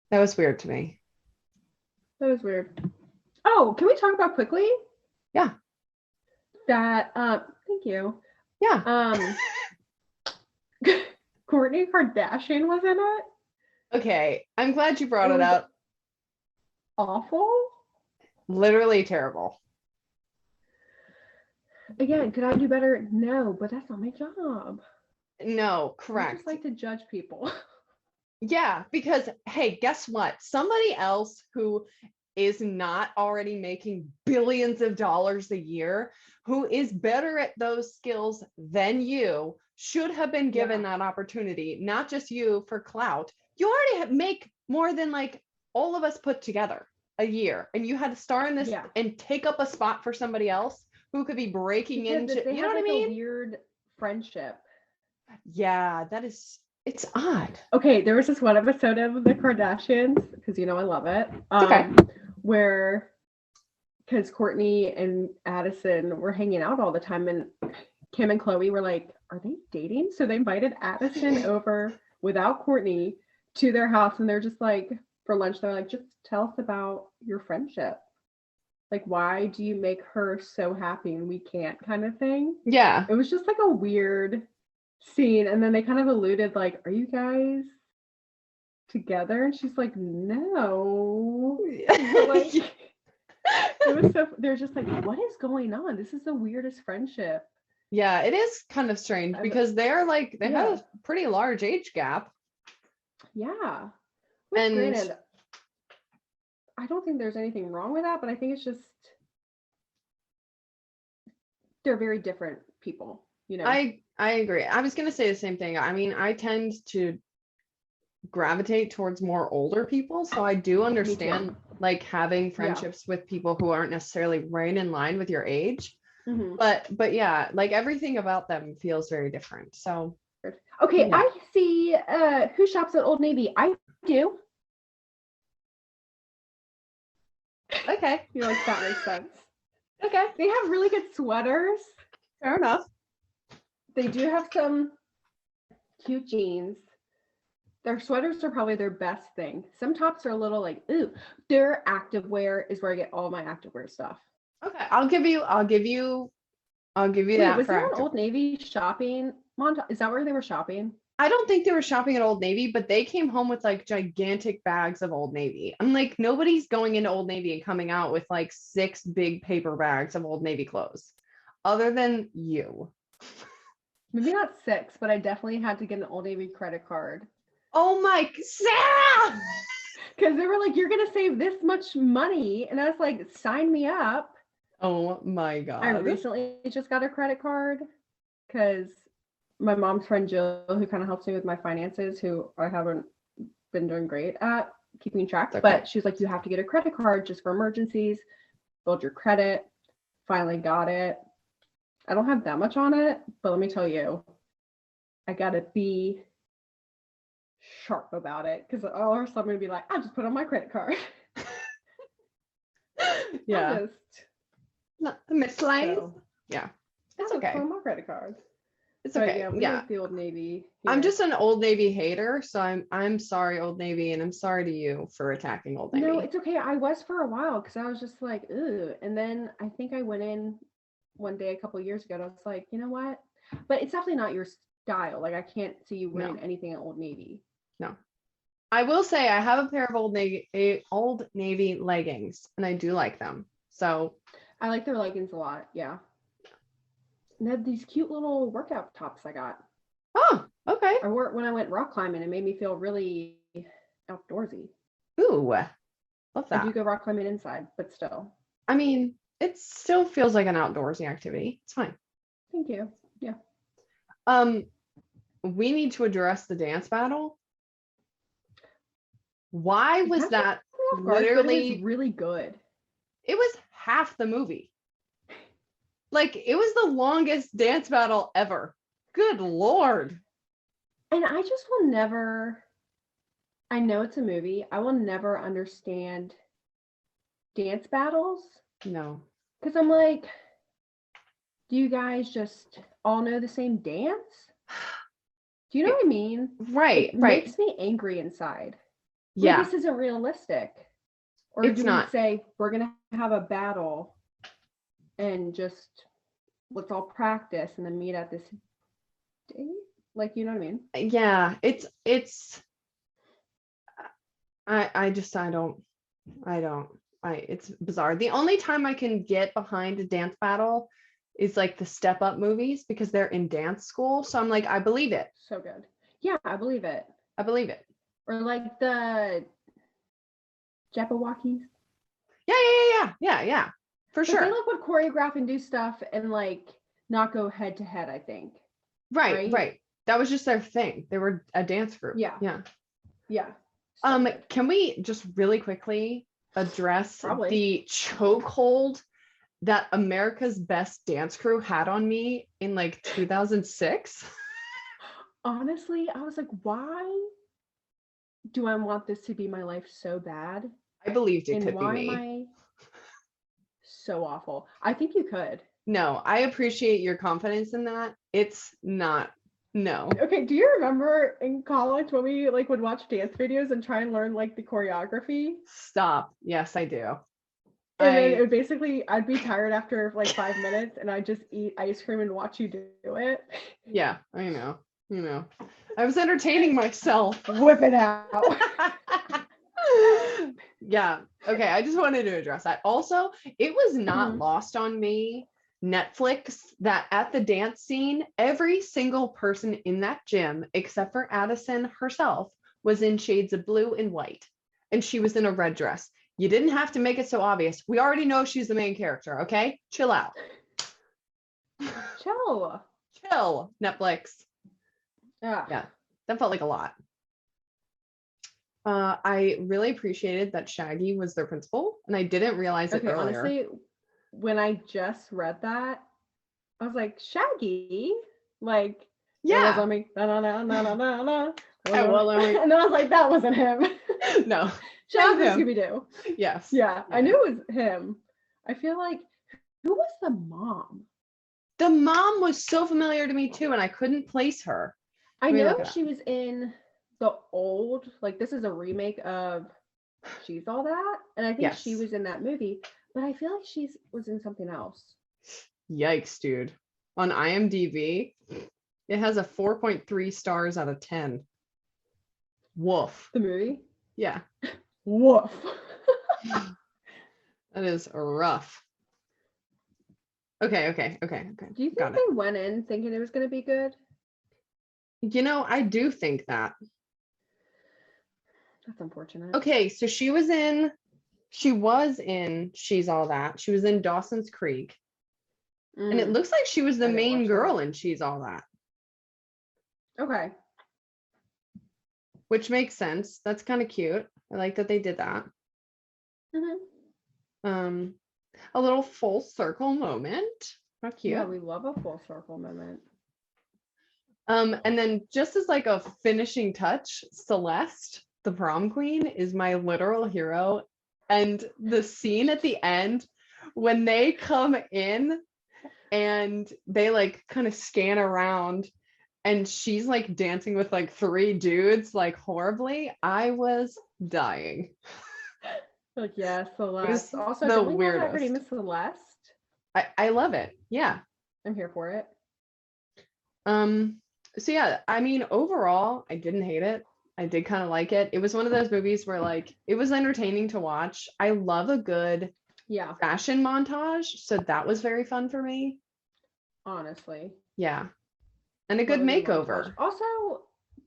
That was weird to me. That was weird. Oh, can we talk about quickly? Yeah. That thank you. Yeah. Kourtney Kardashian was in it. Okay. I'm glad you brought it up. Awful. Literally terrible. Again, could I do better? No, but that's not my job. No, I correct. just like to judge people. Yeah, because hey, guess what? Somebody else who is not already making billions of dollars a year, who is better at those skills than you, should have been given that opportunity, not just you for clout. You already make more than like all of us put together a year, and you had to star in this and take up a spot for somebody else who could be breaking into, you know what I mean? A weird friendship. Yeah, it's odd. Okay, there was this one episode of the Kardashians, because you know I love it. Okay. Where, because Kourtney and Addison were hanging out all the time, and Kim and Khloe were like, are they dating? So they invited Addison over without Kourtney to their house, and they're just like, for lunch, they're like, just tell us about your friendship. Like, why do you make her so happy and we can't, kind of thing? Yeah. It was just like a weird scene, and then they kind of alluded like, are you guys together? And she's like, no. Like, it was so, they're just like, what is going on? This is the weirdest friendship. Yeah, it is kind of strange because they're like, they have a pretty large age gap. Yeah. Which, and granted, I don't think there's anything wrong with that, but I think it's just, they're very different people, you know? I agree. I was going to say the same thing. I mean, I tend to gravitate towards more older people, so I do understand like having friendships with people who aren't necessarily right in line with your age. Mm-hmm. But yeah, like everything about them feels very different. So okay, I see who shops at Old Navy. I do. Okay. You're like, that makes sense. Okay. They have really good sweaters. Fair enough. They do have some cute jeans. Their sweaters are probably their best thing. Some tops are a little like, ooh. Their activewear is where I get all my activewear stuff. Okay, I'll give you Wait, that. was there an Old Navy shopping montage? Is that where they were shopping? I don't think they were shopping at Old Navy, but they came home with like gigantic bags of Old Navy. I'm like, nobody's going into Old Navy and coming out with like 6 big paper bags of Old Navy clothes, other than you. Maybe not 6, but I definitely had to get an Old Navy credit card. Oh my, Sarah! Because they were like, you're going to save this much money. And I was like, sign me up. Oh my God. I recently just got a credit card because my mom's friend Jill, who kind of helps me with my finances, who I haven't been doing great at keeping track, but she was like, you have to get a credit card just for emergencies, build your credit. Finally got it. I don't have that much on it, but let me tell you, I got to be sharp about it because or else I'm going to be like, I'll just put on my credit card. Yeah. Miscellaneous. So, yeah. It's okay. Put on my credit card. It's okay. Yeah, we like the Old Navy. Here. I'm just an Old Navy hater, so I'm sorry, Old Navy, and I'm sorry to you for attacking Old Navy. No, it's okay. I was for a while because I was just like, ooh. And then I think I went in one day a couple years ago, and I was like, you know what? But it's definitely not your style. Like, I can't see you wearing anything at Old Navy. No. I will say I have a pair of Old Navy leggings, and I do like them. So I like their leggings a lot. Yeah. And they have these cute little workout tops I got. Oh, okay. I wore it when I went rock climbing. It made me feel really outdoorsy. Ooh, love that. I do go rock climbing inside, but still. I mean, it still feels like an outdoorsy activity. It's fine. Thank you. Yeah. We need to address the dance battle. Why was that literally it was really good? It was half the movie. Like, it was the longest dance battle ever. Good Lord. And I just will never, I know it's a movie, I will never understand dance battles. No. Because I'm like, do you guys just all know the same dance? Do you know what I mean? Right, it right. makes me angry inside. Yeah. Like, this isn't realistic. Or It's do not. we say we're going to have a battle and just let's all practice and then meet at this date? Like, you know what I mean? Yeah, it's it's bizarre. The only time I can get behind a dance battle is like the Step Up movies because they're in dance school. So I'm like, I believe it. So good. Yeah, I believe it. I believe it. Or like the Jabberwockies. Yeah. For sure. They like would choreograph and do stuff and like not go head to head, I think. Right. That was just their thing. They were a dance group. Yeah. So can we just really quickly address the chokehold that America's Best Dance Crew had on me in like 2006? Honestly, I was like, why do I want this to be my life so bad? I believed it could be me. Why am I so awful? I think you could. No, I appreciate your confidence in that. It's not. No. Okay, do you remember in college when we like would watch dance videos and try and learn like the choreography? Stop. Yes, I do. And then it would basically, I'd be tired after like 5 minutes and I'd just eat ice cream and watch you do it. Yeah, I know. I was entertaining myself. Whip it out. Yeah. Okay. I just wanted to address that. Also, it was not lost on me, Netflix, that at the dance scene, every single person in that gym, except for Addison herself, was in shades of blue and white. And she was in a red dress. You didn't have to make it so obvious. We already know she's the main character. Okay. Chill out. Chill, Netflix. Yeah. That felt like a lot. I really appreciated that Shaggy was their principal, and I didn't realize it earlier. Honestly, when I just read that, I was like, Shaggy? Like, yeah. It was on me. And then I was like, that wasn't him. No. Shaggy from Scooby-Doo. Yes. Yeah, I knew it was him. I feel like, who was the mom? The mom was so familiar to me too, and I couldn't place her. I know she was in the old, like this is a remake of She's All That, and I think she was in that movie, but I feel like she was in something else. Yikes, dude. On IMDb, it has a 4.3 stars out of 10. Woof. The movie? Yeah. Woof. That is rough. Okay. Do you think they went in thinking it was going to be good? You know, I do think that. That's unfortunate. Okay, so she was in She's All That. She was in Dawson's Creek. And it looks like she was the main girl in She's All That. Okay. Which makes sense. That's kind of cute. I like that they did that. A little full circle moment. How cute. Yeah, we love a full circle moment. And then just as like a finishing touch, Celeste, the prom queen, is my literal hero. And the scene at the end when they come in and they like kind of scan around and she's like dancing with like 3 dudes like horribly, I was dying. Like, yeah, Celeste. Also, the don't we weirdest. have her name is Celeste? I love it. Yeah. I'm here for it. So yeah, I mean, overall, I didn't hate it. I did kind of like it. It was one of those movies where like it was entertaining to watch. I love a good fashion montage, so that was very fun for me. Honestly. Yeah. And a good makeover. Also,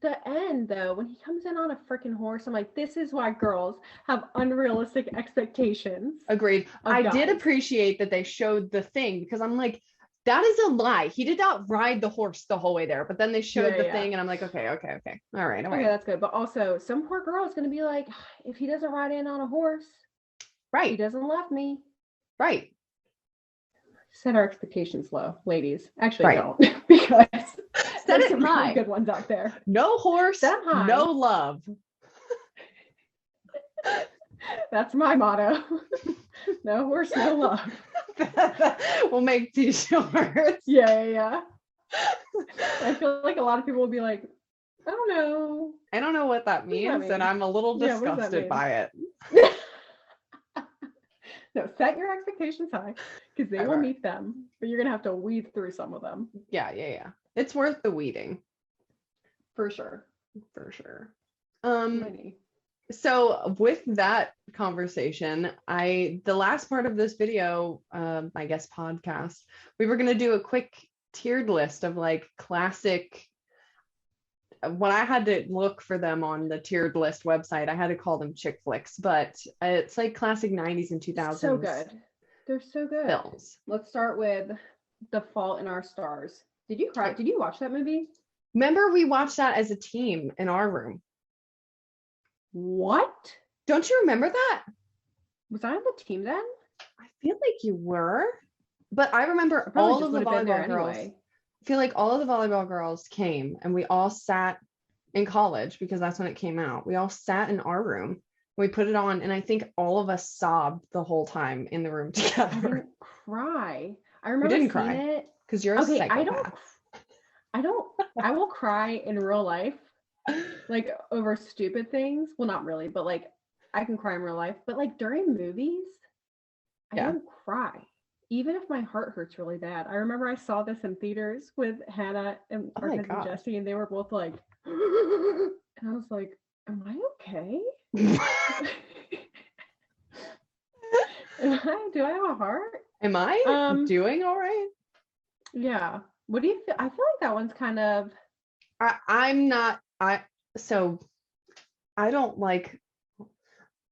the end though, when he comes in on a freaking horse, I'm like, this is why girls have unrealistic expectations. Agreed. I did appreciate that they showed the thing because I'm like, that is a lie. He did not ride the horse the whole way there, but then they showed the thing and I'm like, okay. All right. Okay, that's good. But also, some poor girl is going to be like, if he doesn't ride in on a horse, right, he doesn't love me. Right. Set our expectations low, ladies. Actually, don't, because set it high. Really good ones out there. No horse, no love. That's my motto. No horse, no love. We'll make t-shirts. Yeah. I feel like a lot of people will be like, I don't know. I don't know what that means, and I'm a little disgusted by it. No, set your expectations high because they will meet them, but you're gonna have to weed through some of them. Yeah. It's worth the weeding. For sure. So with that conversation, the last part of this video, I guess podcast, we were gonna do a quick tiered list of like classic. When I had to look for them on the tiered list website, I had to call them chick flicks, but it's like classic 90s and 2000s. So good. They're so good. Films. Let's start with The Fault in Our Stars. Did you cry? Did you watch that movie? Remember we watched that as a team in our room. What? Don't you remember that? Was I on the team then? I feel like you were, but I remember all of the volleyball girls. Anyway. I feel like all of the volleyball girls came and we all sat in college because that's when it came out. We all sat in our room. We put it on and I think all of us sobbed the whole time in the room together. I didn't cry. I remember you didn't cry it because you're a psychopath. I will cry in real life, like over stupid things. Well, not really, but like I can cry in real life. But like during movies, I don't cry. Even if my heart hurts really bad. I remember I saw this in theaters with Hannah and our cousin Jessie, and they were both like, and I was like, am I okay? Do I have a heart? Am I doing all right? Yeah. What do you feel? I feel like that one's kind of.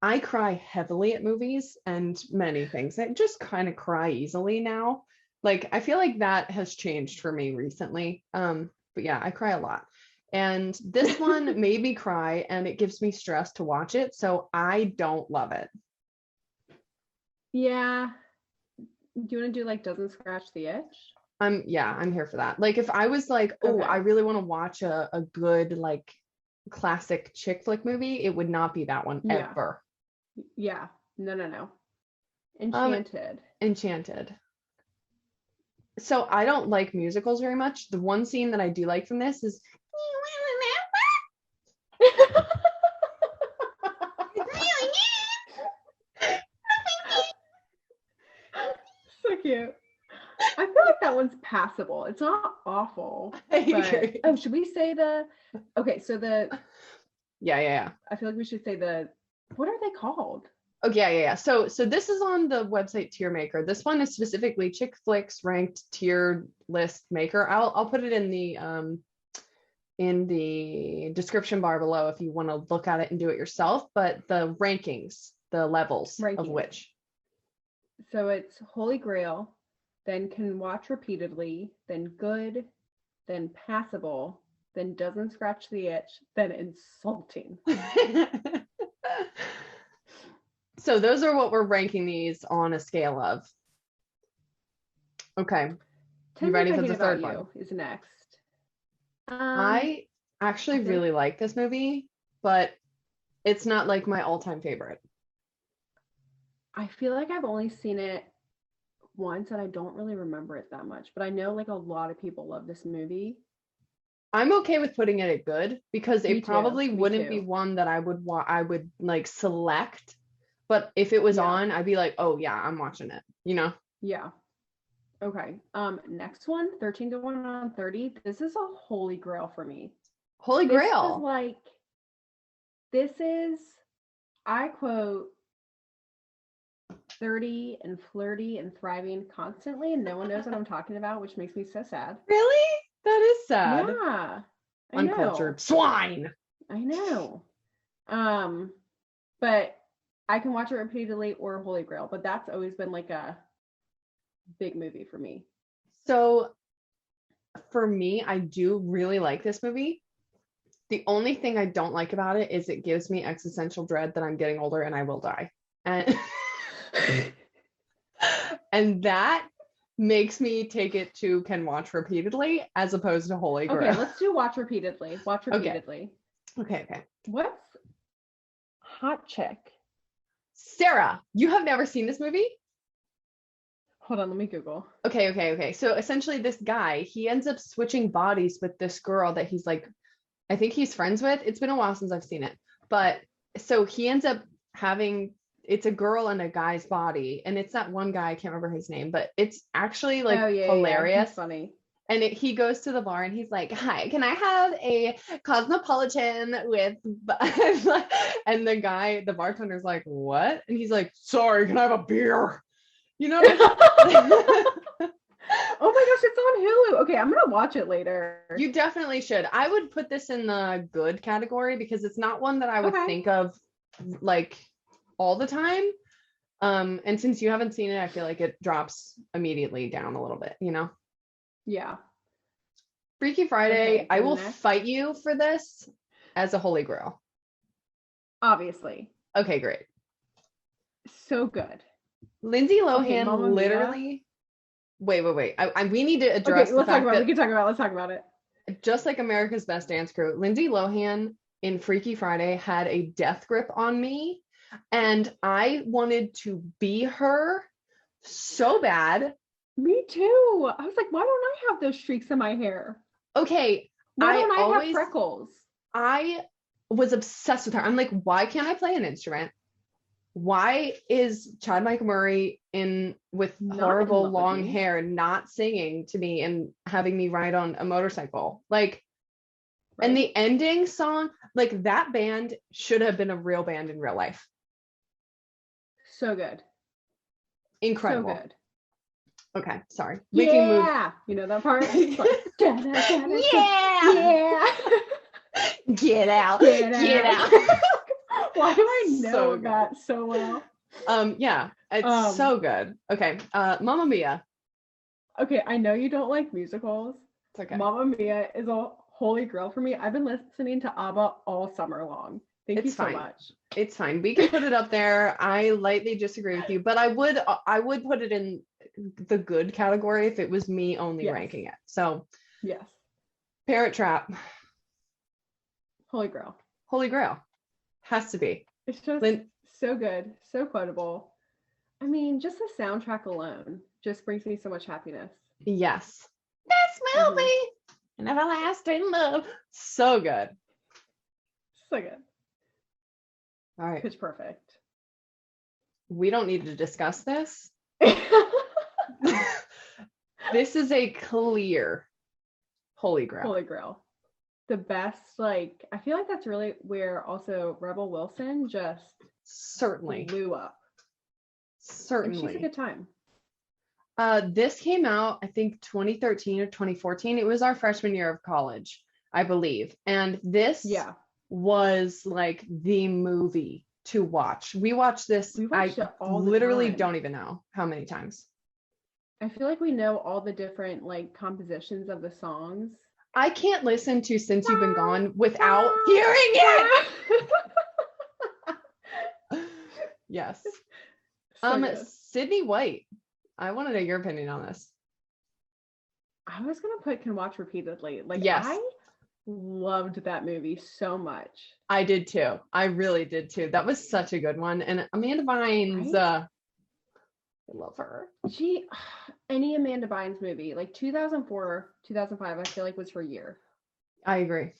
I cry heavily at movies and many things. I just kind of cry easily now. Like, I feel like that has changed for me recently. But yeah, I cry a lot. And this one made me cry and it gives me stress to watch it. So I don't love it. Yeah. Do you want to do like Doesn't Scratch the Itch? I'm here for that. Like if I was like, I really want to watch a good like classic chick flick movie, it would not be that one ever. Yeah. No. Enchanted. So I don't like musicals very much. The one scene that I do like from this is so cute. I feel like that one's passable. It's not awful. But, should we say yeah. I feel like we should say what are they called? Oh yeah. So this is on the website Tier Maker. This one is specifically chick flicks ranked tier list maker. I'll put it in the description bar below if you want to look at it and do it yourself. But the rankings, the levels of which. So it's Holy Grail, then can watch repeatedly, then good, then passable, then doesn't scratch the itch, then insulting. So those are what we're ranking these on a scale of. Okay. You ready for the third one? Is next. I actually really like this movie, but it's not like my all-time favorite. I feel like I've only seen it once and I don't really remember it that much, but I know like a lot of people love this movie. I'm okay with putting it at good because it probably wouldn't be one that I would like select, but if it was on, I'd be like, oh yeah, I'm watching it, you know? Yeah. Okay. Next one, 13 Going on 30. This is a holy grail for me. Holy This is Grail. like, this is, I quote, 30 and flirty and thriving constantly, and no one knows what I'm talking about, which makes me so sad. Really? That is sad. Yeah. I Uncultured know. swine. I know. But I can watch it repeatedly or Holy Grail, but that's always been like a big movie for me. So for me, I do really like this movie. The only thing I don't like about it is it gives me existential dread that I'm getting older and I will die. And and that makes me take it to can watch repeatedly as opposed to Holy Grail. Okay, let's do watch repeatedly. Watch repeatedly. Okay. What's Hot Chick? Sarah, you have never seen this movie? Hold on, let me Google. Okay. So essentially this guy, he ends up switching bodies with this girl that he's like, I think he's friends with. It's been a while since I've seen it. But so he ends up having, it's a girl in a guy's body. And it's that one guy, I can't remember his name, but it's actually like hilarious. Yeah. He's funny. And he goes to the bar and he's like, hi, can I have a cosmopolitan with, and the guy, the bartender's like, what? And he's like, sorry, can I have a beer? You know? Oh my gosh, it's on Hulu. Okay, I'm gonna watch it later. You definitely should. I would put this in the good category because it's not one that I would think of like all the time. And since you haven't seen it, I feel like it drops immediately down a little bit, you know? Yeah. Freaky Friday, Okay, I will next. fight you for this as a Holy Grail. Obviously. Okay, great. So good. Lindsay Lohan Mamma literally. Wait. We need to address the fact that we can talk about it. Let's talk about it. just like America's Best Dance Crew, Lindsay Lohan in Freaky Friday had a death grip on me, and I wanted to be her so bad. Me too. I was like, why don't I have those streaks in my hair? Okay, Why don't I have freckles? I was obsessed with her. I'm like, why can't I play an instrument? Why is Chad Michael Murray with horrible long hair not singing to me and having me ride on a motorcycle? Like, right. And the ending song, like that band should have been a real band in real life. So good. Incredible. So good. Okay, sorry. We can move. Yeah, you know that part? Like, yeah. Get out. Why do I know that so well? Yeah, it's so good. Okay, Mamma Mia. Okay, I know you don't like musicals. It's okay. Mamma Mia is a holy grail for me. I've been listening to ABBA all summer long. Thank you so much. It's fine. We can put it up there. I lightly disagree with you, but I would put it in the good category if it was me only ranking it. So yes. Parent Trap. Holy grail. Holy grail. Has to be. It's just so good, so quotable. I mean, just the soundtrack alone just brings me so much happiness. Yes. This movie, an everlasting love. So good. So good. All right. Pitch Perfect. We don't need to discuss this. This is a clear Holy Grail. Holy Grail. The best, like, I feel like that's really where also Rebel Wilson just certainly blew up. Certainly. And she's a good time. This came out, I think 2013 or 2014. It was our freshman year of college, I believe. And this was like the movie to watch. We watched this. I literally don't even know how many times. I feel like we know all the different like compositions of the songs. I can't listen to Since You've Been Gone without hearing it. Yes. Sydney White. I want to know your opinion on this. I was gonna put Can Watch Repeatedly. Like, yes. I loved that movie so much. I did too. I really did too. That was such a good one. And Amanda Bynes, I love her. Any Amanda Bynes movie, like 2004, 2005, I feel like was her year. I agree.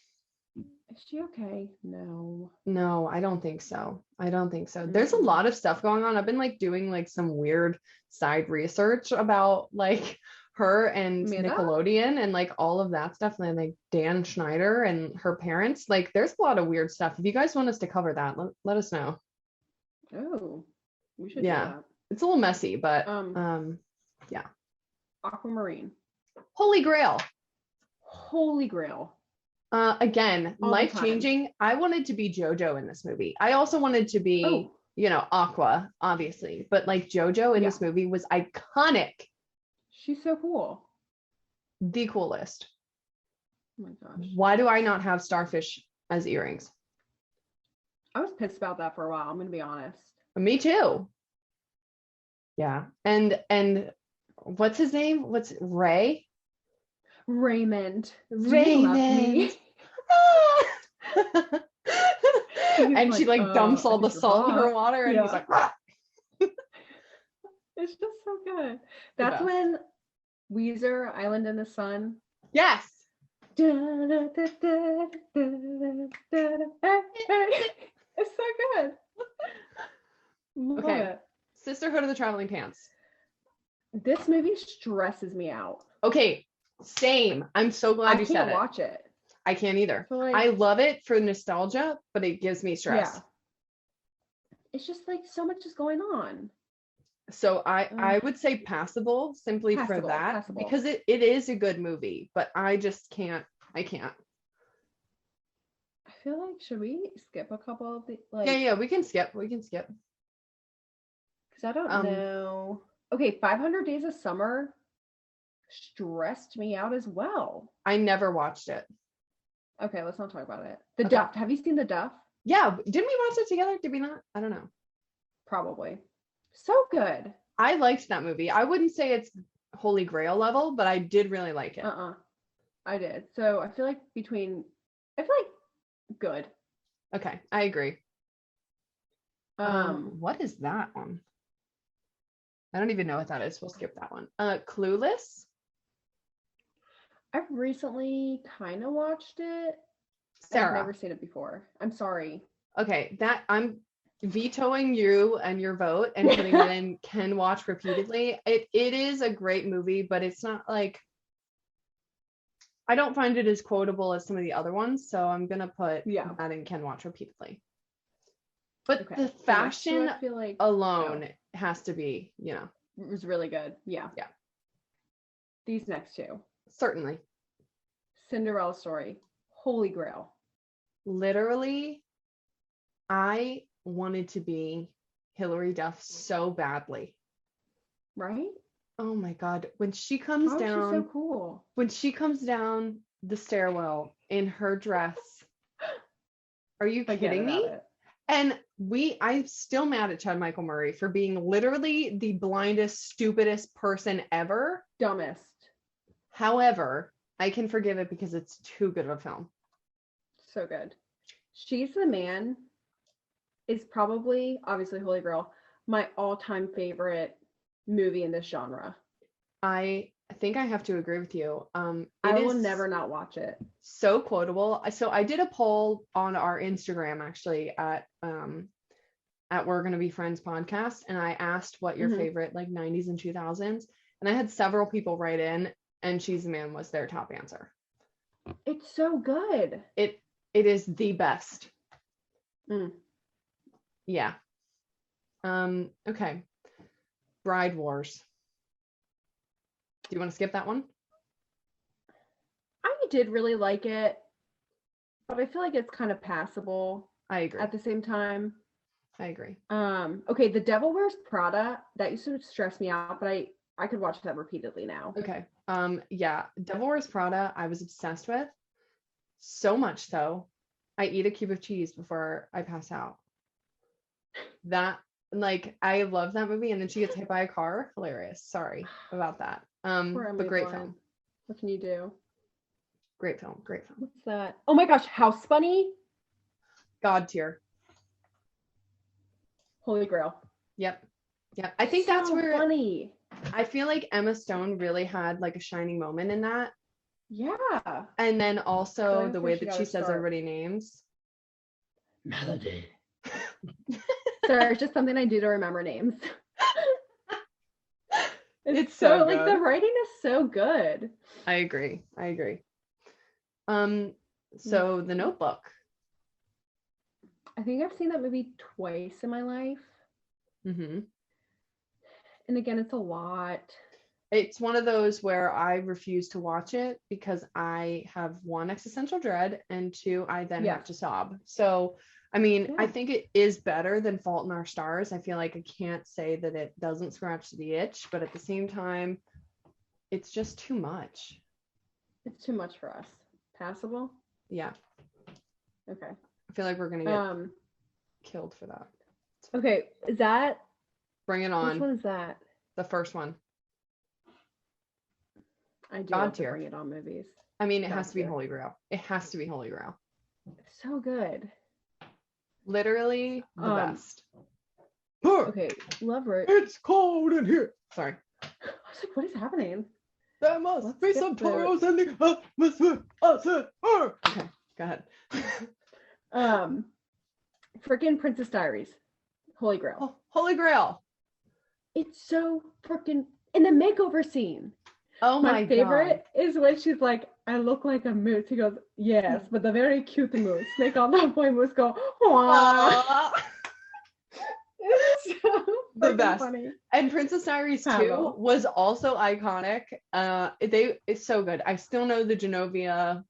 Is she okay? No. No, I don't think so. I don't think so. There's a lot of stuff going on. I've been like doing like some weird side research about like her and Amanda? Nickelodeon and like all of that stuff. And like Dan Schneider and her parents. Like there's a lot of weird stuff. If you guys want us to cover that, let us know. Oh, we should Yeah. do that. It's a little messy, but yeah. Aquamarine. Holy Grail. Holy Grail. Again, All the life changing. I wanted to be JoJo in this movie. I also wanted to be, you know, Aqua, obviously, but like JoJo in this movie was iconic. She's so cool. The coolest. Oh my gosh. Why do I not have starfish as earrings? I was pissed about that for a while. I'm gonna be honest. Me too. Yeah. And what's his name? What's Ray? Raymond. Raymond. And she like dumps all the salt in her water and he's like, ah! It's just so good. That's when Weezer, Island in the Sun. Yes. It's so good. Love it. Sisterhood of the Traveling Pants. This movie stresses me out. Okay, same. I'm so glad you said it. I can't watch it. I can't either. So like, I love it for nostalgia, but it gives me stress. Yeah. It's just like so much is going on. So I would say passable simply for that because it is a good movie, but I just can't. I can't. I feel like should we skip a couple of the like? Yeah, we can skip. Because I don't know. Okay, 500 Days of Summer stressed me out as well. I never watched it. Okay, let's not talk about it. The Duff. Have you seen The Duff? Yeah, didn't we watch it together? Did we not? I don't know. Probably. So good. I liked that movie. I wouldn't say it's Holy Grail level, but I did really like it. I did. So I feel like good. Okay, I agree. What is that one? I don't even know what that is. We'll skip that one. Clueless. I've recently kind of watched it. Sarah. I've never seen it before. I'm sorry. Okay, that I'm vetoing you and your vote and putting it in can watch repeatedly. It is a great movie, but it's not like I don't find it as quotable as some of the other ones, so I'm gonna put that in can watch repeatedly. But the fashion alone has to be, you know, it was really good. Yeah. These next two. Certainly. Cinderella Story. Holy Grail. Literally, I wanted to be Hilary Duff so badly. Right? Oh my God. When she comes down. She's so cool. When she comes down the stairwell in her dress. Are you kidding me? And I'm still mad at Chad Michael Murray for being literally the blindest, stupidest person ever. Dumbest. However, I can forgive it because it's too good of a film. So good. She's the Man is probably, obviously Holy Grail, my all-time favorite movie in this genre. I think I have to agree with you. I will never not watch it. So quotable. So I did a poll on our Instagram actually at We're Gonna Be Friends podcast, and I asked what your favorite like 90s and 2000s, and I had several people write in, and She's the Man was their top answer. It's so good. It is the best. Yeah. Okay. Bride Wars. Do you want to skip that one? I did really like it, but I feel like it's kind of passable. I agree. At the same time. I agree. Okay, The Devil Wears Prada, that used to stress me out, but I could watch that repeatedly now. Okay. Yeah, Devil Wears Prada, I was obsessed with. So much so, I eat a cube of cheese before I pass out. That, like, I love that movie, and then she gets hit by a car. Hilarious. Sorry about that. But great film. What can you do? Great film. What's that? Oh my gosh, House Bunny. God tier. Holy Grail. Yep. I think that's where funny. I feel like Emma Stone really had like a shining moment in that. Yeah. And then Going also the before way she that got she her says start. everybody names. Melody. Sorry, it's just something I do to remember names. It's so like the good. writing is so good. I agree. So The Notebook. I think I've seen that movie twice in my life. Mm-hmm. And again, it's a lot. It's one of those where I refuse to watch it because I have one, existential dread, and two, I then have to sob. So, I mean, I think it is better than Fault in Our Stars. I feel like I can't say that it doesn't scratch the itch, but at the same time, it's just too much. It's too much for us. Passable? Yeah. Okay. I feel like we're going to get killed for that. Okay. Is that? Bring it on. Which one is that? The first one. I do love the Bring It On movies. I mean, it has to be Holy Grail. It has to be Holy Grail. So good. Literally the best. Okay, love it. It's cold in here. Sorry. I was like, what is happening? There must be some tornadoes in the atmosphere. Okay, go ahead. Freaking Princess Diaries. Holy Grail. Oh, Holy Grail. It's so freaking in the makeover scene. Oh my favorite is when she's like, I look like a moose. He goes, yes, but the very cute moose. Make all that boy moose go, aww. It's so the best. Funny. And Princess Diaries 2 was also iconic. It's so good. I still know the Genovia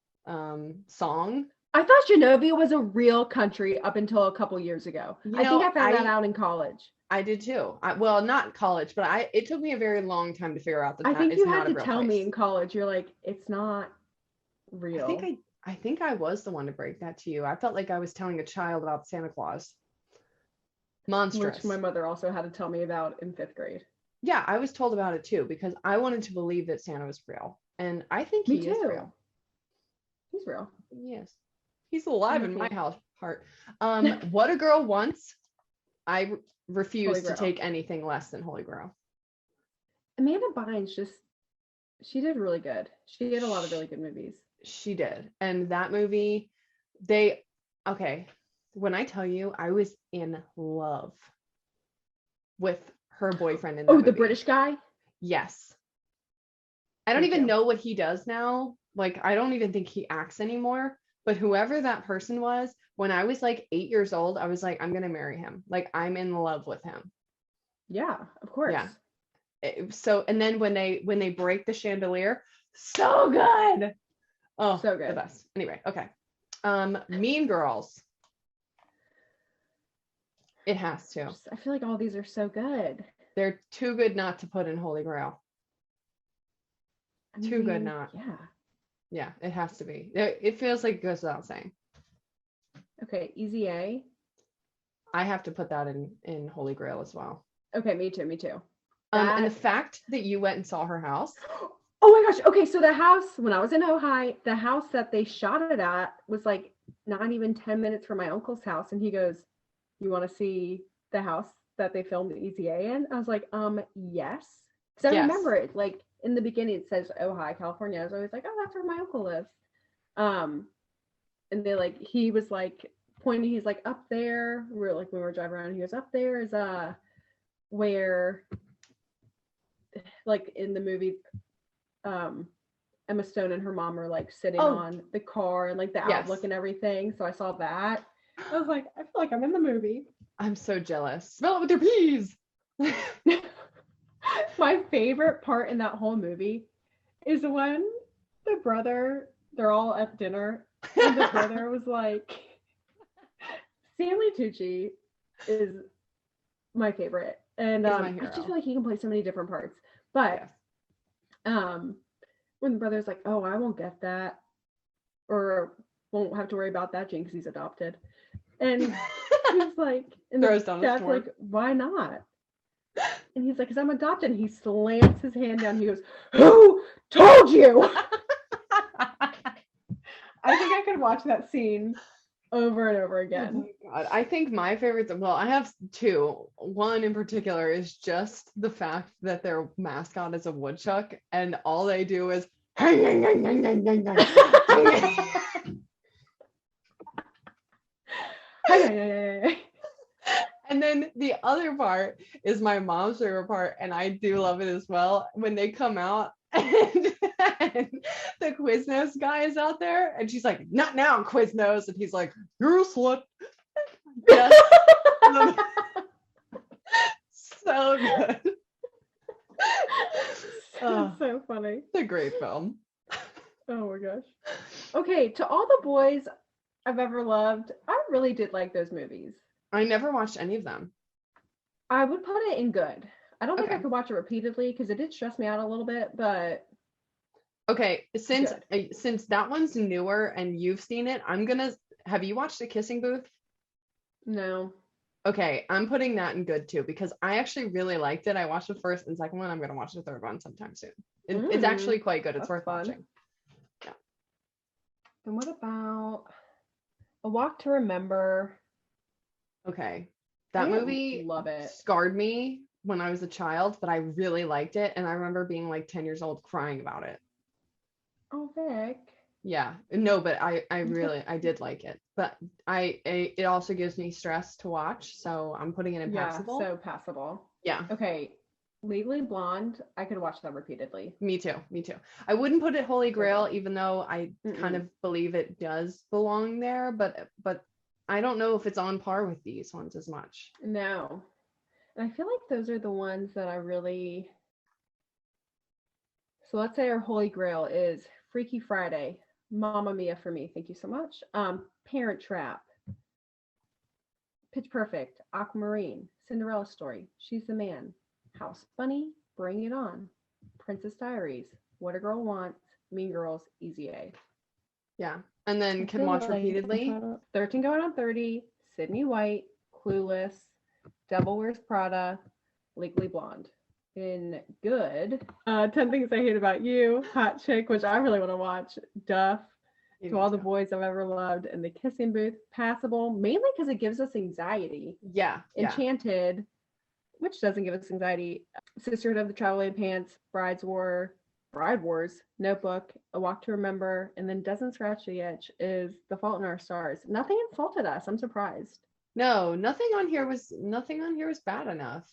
song. I thought Genovia was a real country up until a couple years ago. I think I found that out in college. I did too. Well, not college, but it took me a very long time to figure out that I think you had to tell place. Me in college. You're like, it's not real. I think I was the one to break that to you. I felt like I was telling a child about Santa Claus. Monstrous. Which my mother also had to tell me about in 5th grade. Yeah, I was told about it too because I wanted to believe that Santa was real. And I think he is real. He's real. Yes. He's alive in my heart. What a Girl Wants. I refuse to take anything less than Holy Grail. Amanda Bynes she did really good. She did a lot of really good movies. She did. And that movie, when I tell you I was in love with her boyfriend in that movie. The British guy? Yes. I don't even know what he does now. Like, I don't even think he acts anymore. But whoever that person was, when I was like 8 years old, I was like, I'm going to marry him. Like, I'm in love with him. Yeah, of course. Yeah. So, and then when they break the chandelier, so good. Oh, so good. The best. Anyway, okay. Mean Girls. It has to. I feel like all these are so good. They're too good not to put in Holy Grail. Too good not. Yeah. Yeah, it has to be. It feels like it goes without saying. Okay, Easy A. I have to put that in Holy Grail as well. Okay, me too. And the fact that you went and saw her house. Oh my gosh. Okay, so the house, when I was in Ojai, the house that they shot it at was like not even 10 minutes from my uncle's house. And he goes, you want to see the house that they filmed Easy A in? I was like, yes. Because I remember it, like, in the beginning it says Ojai, California. I was always like, oh, that's where my uncle lives. And they he was like pointing, he's like up there. We're like, when we were driving around, he was up there is where like in the movie Emma Stone and her mom are like sitting on the car and like the outlook and everything. So I saw that. I was like, I feel like I'm in the movie. I'm so jealous. Smell it with your peas. My favorite part in that whole movie is when they're all at dinner and the brother was like, Stanley Tucci is my favorite. And I just feel like he can play so many different parts. But when the brother's like, oh, I won't get that, or won't have to worry about that, Jane, because he's adopted. And he's like, and throws down dad's like, why not? And he's like, because I'm adopted. And he slams his hand down. He goes, who told you? I think I could watch that scene over and over again. Oh my God. I think my favorite, well, I have two. One in particular is just the fact that their mascot is a woodchuck and all they do is And then the other part is my mom's favorite part, and I do love it as well, when they come out and the Quiznos guy is out there and she's like, not now, Quiznos, and he's like, you're a slut. Yes. So good. So funny. It's a great film. Oh my gosh. Okay, to all the boys I've ever loved, I really did like those movies. I never watched any of them. I would put it in good. I don't think I Okay. could watch it repeatedly because it did stress me out a little bit, but Okay, since that one's newer and you've seen it, have you watched The Kissing Booth? no. Okay, I'm putting that in good too because I actually really liked it. I watched the first and second one. I'm going to watch the third one sometime soon. It's actually quite good. It's That's worth fun. watching. Yeah. And what about A Walk to Remember? Okay. I That didn't movie love it. scarred me when I was a child, but I really liked it. And I remember being like 10 years old crying about it. Oh, Vic. Yeah. No, but I did like it. But it also gives me stress to watch. So I'm putting it in passable. So passable. Yeah. Okay. Legally Blonde, I could watch that repeatedly. Me too. I wouldn't put it Holy Grail, even though I kind Mm-mm. of believe it does belong there, but I don't know if it's on par with these ones as much. No. And I feel like those are the ones that I really. So let's say our Holy Grail is Freaky Friday, Mamma Mia for me, thank you so much. Parent Trap, Pitch Perfect, Aquamarine, Cinderella Story, She's the Man, House Bunny, Bring It On, Princess Diaries, What a Girl Wants, Mean Girls, Easy A. Yeah. And then can watch repeatedly. 13 Going on 30, Sydney White, Clueless, Devil Wears Prada, Legally Blonde. In good, 10 Things I Hate About You, Hot Chick, which I really want to watch, Duff, To All the Boys I've Ever Loved, and The Kissing Booth, passable, mainly because it gives us anxiety. Yeah. Enchanted, which doesn't give us anxiety. Sisterhood of the Traveling Pants, Bride Wars, Notebook, A Walk to Remember, and then doesn't scratch the itch is The Fault in Our Stars. Nothing insulted us. I'm surprised. No, nothing on here was bad enough.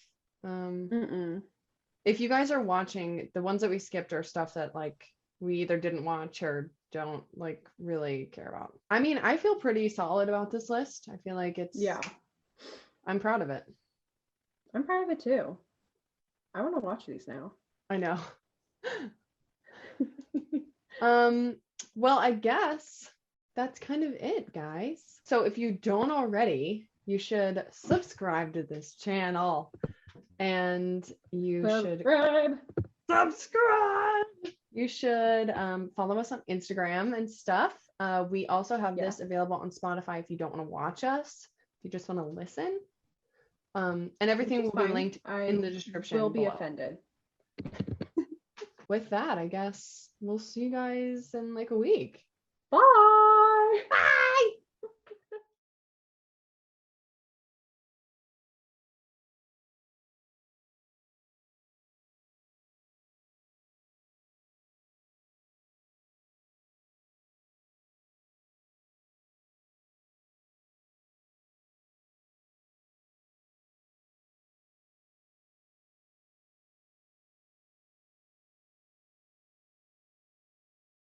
If you guys are watching, the ones that we skipped are stuff that like we either didn't watch or don't like really care about. I mean, I feel pretty solid about this list. I feel like I'm proud of it. I'm proud of it too. I want to watch these now. I know. Well, I guess that's kind of it, guys. So if you don't already, you should subscribe to this channel. And you should subscribe. You should follow us on Instagram and stuff. We also have this available on Spotify if you don't want to watch us, if you just want to listen. And everything will be linked in the description. Will be offended. With that, I guess we'll see you guys in like a week. Bye.